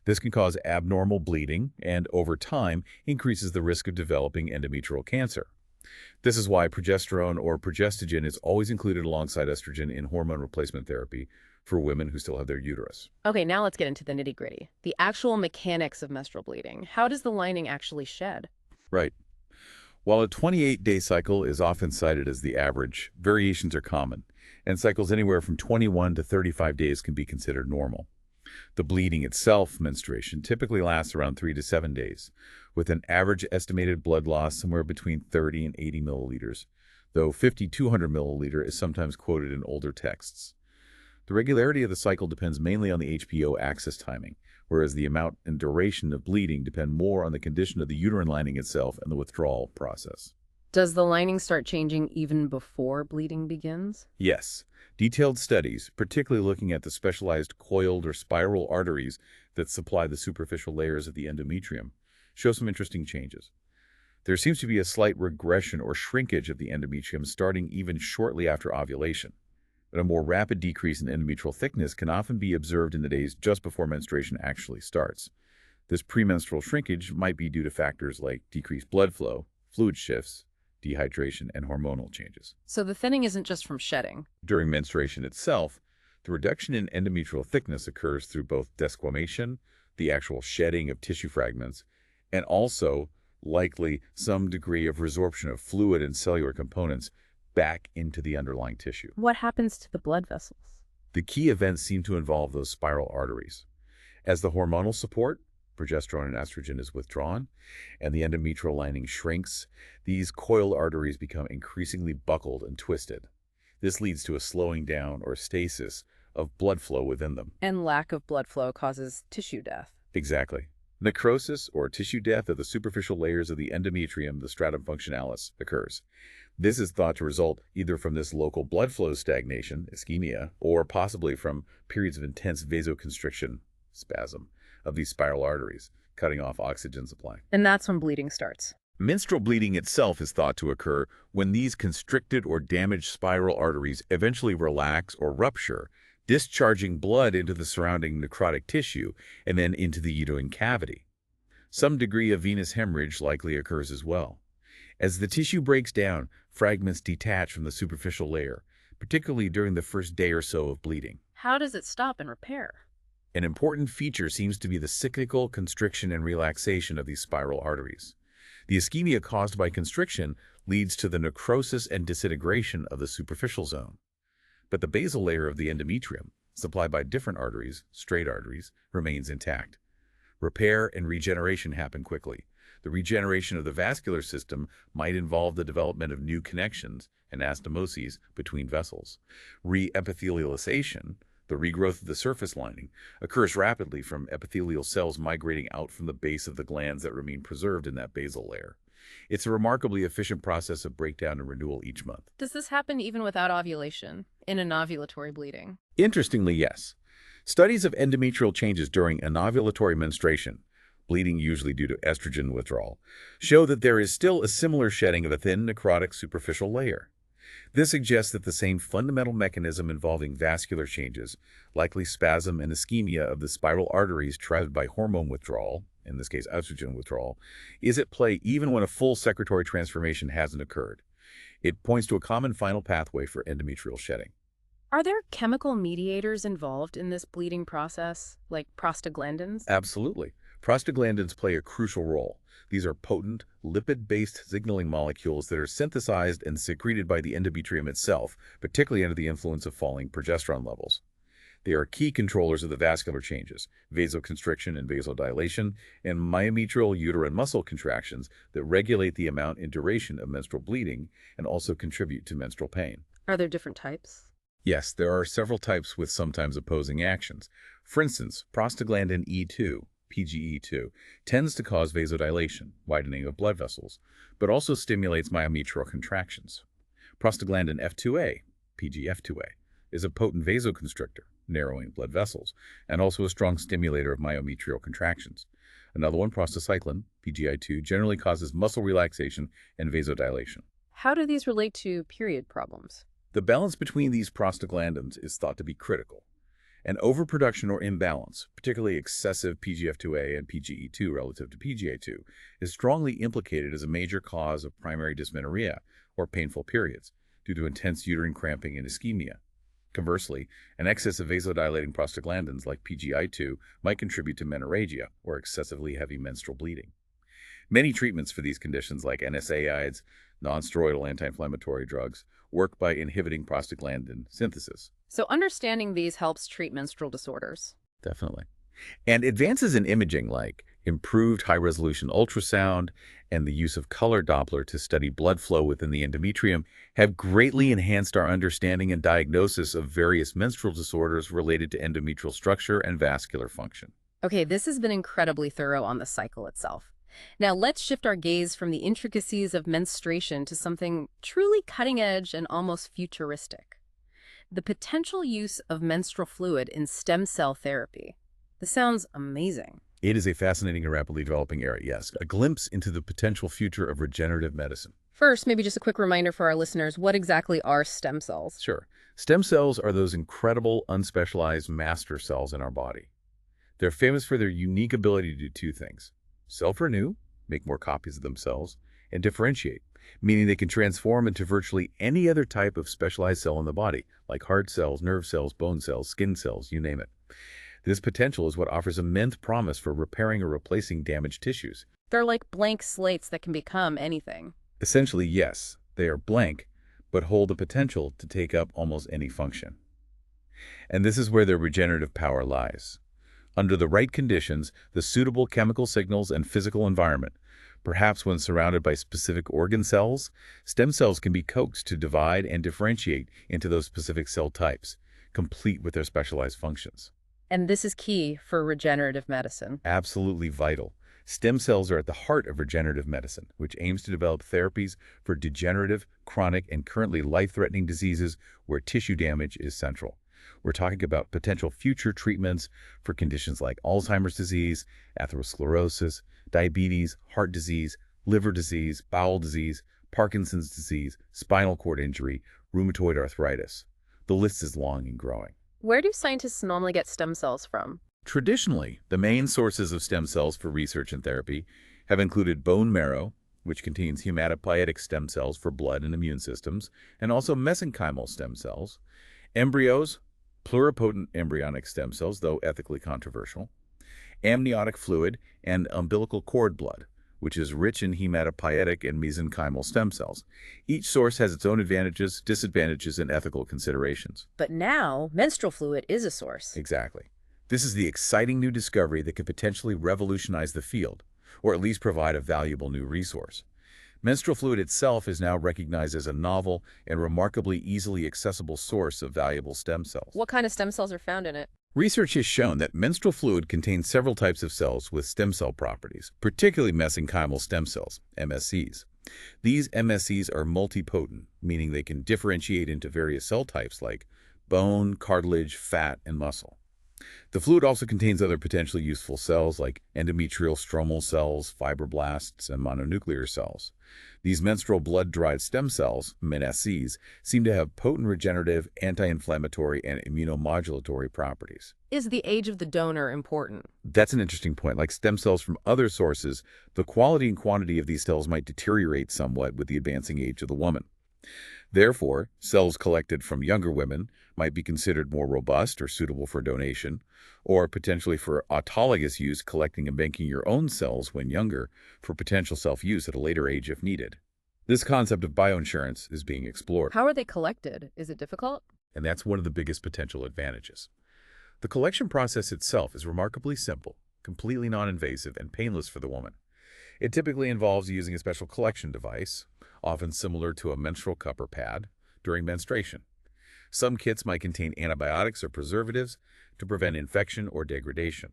This can cause abnormal bleeding and, over time, increases the risk of developing endometrial cancer. This is why progesterone or progestogen is always included alongside estrogen in hormone replacement therapy for women who still have their uterus. Okay, now let's get into the nitty-gritty. The actual mechanics of menstrual bleeding. How does the lining actually shed? Right. While a 28-day cycle is often cited as the average, variations are common, and cycles anywhere from 21 to 35 days can be considered normal. The bleeding itself, menstruation, typically lasts around 3 to 7 days, with an average estimated blood loss somewhere between 30 and 80 milliliters, though 5,200 milliliter is sometimes quoted in older texts. The regularity of the cycle depends mainly on the HPO axis timing, whereas the amount and duration of bleeding depend more on the condition of the uterine lining itself and the withdrawal process. Does the lining start changing even before bleeding begins? Yes. Detailed studies, particularly looking at the specialized coiled or spiral arteries that supply the superficial layers of the endometrium, show some interesting changes. There seems to be a slight regression or shrinkage of the endometrium starting even shortly after ovulation. But a more rapid decrease in endometrial thickness can often be observed in the days just before menstruation actually starts. This premenstrual shrinkage might be due to factors like decreased blood flow, fluid shifts, dehydration, and hormonal changes. So the thinning isn't just from shedding. During menstruation itself, the reduction in endometrial thickness occurs through both desquamation, the actual shedding of tissue fragments, and also likely some degree of resorption of fluid and cellular components back into the underlying tissue. What happens to the blood vessels? The key events seem to involve those spiral arteries. As the hormonal support, progesterone and estrogen, is withdrawn, and the endometrial lining shrinks, these coiled arteries become increasingly buckled and twisted. This leads to a slowing down or stasis of blood flow within them. And lack of blood flow causes tissue death. Exactly. Necrosis, or tissue death of the superficial layers of the endometrium, the stratum functionalis, occurs. This is thought to result either from this local blood flow stagnation, ischemia, or possibly from periods of intense vasoconstriction, spasm, of these spiral arteries, cutting off oxygen supply. And that's when bleeding starts. Menstrual bleeding itself is thought to occur when these constricted or damaged spiral arteries eventually relax or rupture, discharging blood into the surrounding necrotic tissue and then into the uterine cavity. Some degree of venous hemorrhage likely occurs as well. As the tissue breaks down, fragments detach from the superficial layer, particularly during the first day or so of bleeding. How does it stop and repair? An important feature seems to be the cyclical constriction and relaxation of these spiral arteries. The ischemia caused by constriction leads to the necrosis and disintegration of the superficial zone. But the basal layer of the endometrium, supplied by different arteries, straight arteries, remains intact. Repair and regeneration happen quickly. The regeneration of the vascular system might involve the development of new connections, anastomoses, between vessels. Re-epithelialization, the regrowth of the surface lining, occurs rapidly from epithelial cells migrating out from the base of the glands that remain preserved in that basal layer. It's a remarkably efficient process of breakdown and renewal each month. Does this happen even without ovulation, in anovulatory bleeding? Interestingly, yes. Studies of endometrial changes during anovulatory menstruation, bleeding usually due to estrogen withdrawal, show that there is still a similar shedding of a thin necrotic superficial layer. This suggests that the same fundamental mechanism involving vascular changes, likely spasm and ischemia of the spiral arteries triggered by hormone withdrawal, in this case estrogen withdrawal, is at play even when a full secretory transformation hasn't occurred. It points to a common final pathway for endometrial shedding. Are there chemical mediators involved in this bleeding process, like prostaglandins? Absolutely. Prostaglandins play a crucial role. These are potent, lipid-based signaling molecules that are synthesized and secreted by the endometrium itself, particularly under the influence of falling progesterone levels. They are key controllers of the vascular changes, vasoconstriction and vasodilation, and myometrial uterine muscle contractions that regulate the amount and duration of menstrual bleeding and also contribute to menstrual pain. Are there different types? Yes, there are several types with sometimes opposing actions. For instance, prostaglandin E2, PGE2, tends to cause vasodilation, widening of blood vessels, but also stimulates myometrial contractions. Prostaglandin F2A, PGF2A, is a potent vasoconstrictor, narrowing blood vessels, and also a strong stimulator of myometrial contractions. Another one, prostacyclin, PGI2, generally causes muscle relaxation and vasodilation. How do these relate to period problems? The balance between these prostaglandins is thought to be critical. An overproduction or imbalance, particularly excessive PGF2A and PGE2 relative to PGA2, is strongly implicated as a major cause of primary dysmenorrhea, or painful periods, due to intense uterine cramping and ischemia. Conversely, an excess of vasodilating prostaglandins like PGI2 might contribute to menorrhagia, or excessively heavy menstrual bleeding. Many treatments for these conditions, like NSAIDs, non-steroidal anti-inflammatory drugs, work by inhibiting prostaglandin synthesis. So understanding these helps treat menstrual disorders. Definitely. And advances in imaging like improved high-resolution ultrasound and the use of color Doppler to study blood flow within the endometrium have greatly enhanced our understanding and diagnosis of various menstrual disorders related to endometrial structure and vascular function. Okay, this has been incredibly thorough on the cycle itself. Now let's shift our gaze from the intricacies of menstruation to something truly cutting-edge and almost futuristic. The potential use of menstrual fluid in stem cell therapy. This sounds amazing. It is a fascinating and rapidly developing area, yes, a glimpse into the potential future of regenerative medicine. First, maybe just a quick reminder for our listeners, what exactly are stem cells? Sure. Stem cells are those incredible, unspecialized master cells in our body. They're famous for their unique ability to do two things: self-renew, make more copies of themselves, and differentiate, meaning they can transform into virtually any other type of specialized cell in the body, like heart cells, nerve cells, bone cells, skin cells, you name it. This potential is what offers immense promise for repairing or replacing damaged tissues. They're like blank slates that can become anything. Essentially, yes, they are blank, but hold the potential to take up almost any function. And this is where their regenerative power lies. Under the right conditions, the suitable chemical signals and physical environment, perhaps when surrounded by specific organ cells, stem cells can be coaxed to divide and differentiate into those specific cell types, complete with their specialized functions. And this is key for regenerative medicine. Absolutely vital. Stem cells are at the heart of regenerative medicine, which aims to develop therapies for degenerative, chronic, and currently life-threatening diseases where tissue damage is central. We're talking about potential future treatments for conditions like Alzheimer's disease, atherosclerosis, diabetes, heart disease, liver disease, bowel disease, Parkinson's disease, spinal cord injury, rheumatoid arthritis. The list is long and growing. Where do scientists normally get stem cells from? Traditionally, the main sources of stem cells for research and therapy have included bone marrow, which contains hematopoietic stem cells for blood and immune systems, and also mesenchymal stem cells, embryos, pluripotent embryonic stem cells, though ethically controversial, amniotic fluid, and umbilical cord blood, which is rich in hematopoietic and mesenchymal stem cells. Each source has its own advantages, disadvantages, and ethical considerations. But now, menstrual fluid is a source. Exactly. This is the exciting new discovery that could potentially revolutionize the field, or at least provide a valuable new resource. Menstrual fluid itself is now recognized as a novel and remarkably easily accessible source of valuable stem cells. What kind of stem cells are found in it? Research has shown that menstrual fluid contains several types of cells with stem cell properties, particularly mesenchymal stem cells, MSCs. These MSCs are multipotent, meaning they can differentiate into various cell types like bone, cartilage, fat, and muscle. The fluid also contains other potentially useful cells like endometrial stromal cells, fibroblasts, and mononuclear cells. These menstrual blood-derived stem cells, MSCs, seem to have potent regenerative, anti-inflammatory, and immunomodulatory properties. Is the age of the donor important? That's an interesting point. Like stem cells from other sources, the quality and quantity of these cells might deteriorate somewhat with the advancing age of the woman. Therefore, cells collected from younger women might be considered more robust or suitable for donation, or potentially for autologous use, collecting and banking your own cells when younger for potential self-use at a later age if needed. This concept of bioinsurance is being explored. How are they collected? Is it difficult? And that's one of the biggest potential advantages. The collection process itself is remarkably simple, completely non-invasive, and painless for the woman. It typically involves using a special collection device, often similar to a menstrual cup or pad, during menstruation. Some kits might contain antibiotics or preservatives to prevent infection or degradation.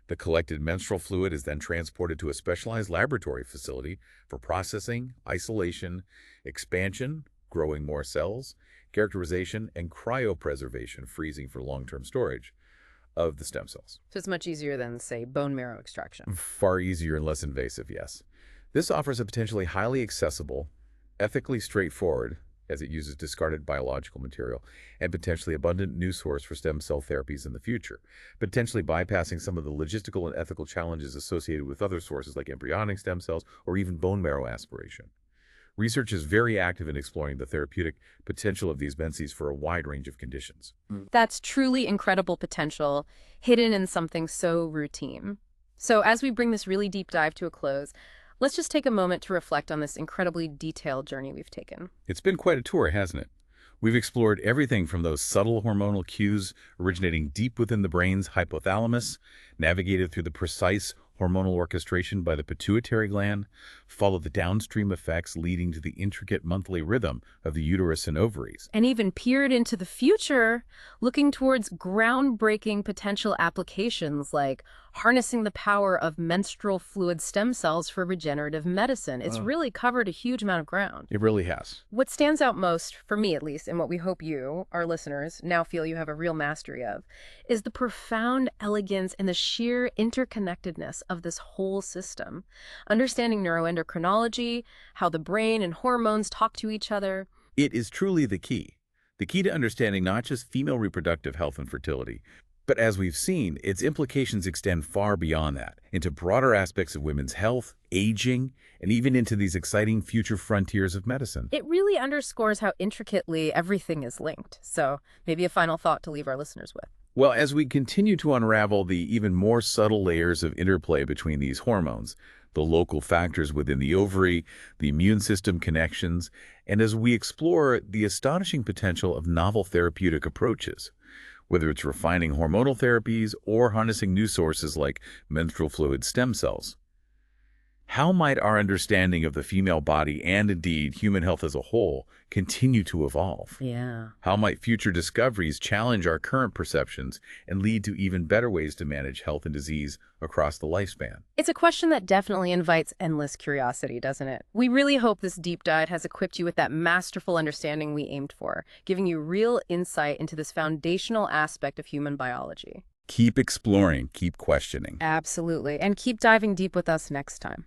The collected menstrual fluid is then transported to a specialized laboratory facility for processing, isolation, expansion, growing more cells, characterization, and cryopreservation, freezing for long-term storage of the stem cells. So it's much easier than, say, bone marrow extraction. Far easier and less invasive, yes. This offers a potentially highly accessible, ethically straightforward, as it uses discarded biological material, and potentially abundant new source for stem cell therapies in the future, potentially bypassing some of the logistical and ethical challenges associated with other sources like embryonic stem cells or even bone marrow aspiration. Research is very active in exploring the therapeutic potential of these MSCs for a wide range of conditions. That's truly incredible potential, hidden in something so routine. So as we bring this really deep dive to a close, let's just take a moment to reflect on this incredibly detailed journey we've taken. It's been quite a tour, hasn't it? We've explored everything from those subtle hormonal cues originating deep within the brain's hypothalamus, navigated through the precise hormonal orchestration by the pituitary gland, followed the downstream effects leading to the intricate monthly rhythm of the uterus and ovaries. And even peered into the future, looking towards groundbreaking potential applications like harnessing the power of menstrual fluid stem cells for regenerative medicine. It's really covered a huge amount of ground. It really has. What stands out most, for me at least, and what we hope you, our listeners, now feel you have a real mastery of, is the profound elegance and the sheer interconnectedness of this whole system. Understanding neuroendocrinology, how the brain and hormones talk to each other. It is truly the key to understanding not just female reproductive health and fertility, but as we've seen, its implications extend far beyond that, into broader aspects of women's health, aging, and even into these exciting future frontiers of medicine. It really underscores how intricately everything is linked. So maybe a final thought to leave our listeners with. Well, as we continue to unravel the even more subtle layers of interplay between these hormones, the local factors within the ovary, the immune system connections, and as we explore the astonishing potential of novel therapeutic approaches, whether it's refining hormonal therapies or harnessing new sources like menstrual fluid stem cells. How might our understanding of the female body and indeed human health as a whole continue to evolve? Yeah. How might future discoveries challenge our current perceptions and lead to even better ways to manage health and disease across the lifespan? It's a question that definitely invites endless curiosity, doesn't it? We really hope this deep dive has equipped you with that masterful understanding we aimed for, giving you real insight into this foundational aspect of human biology. Keep exploring, keep questioning. Absolutely. And keep diving deep with us next time.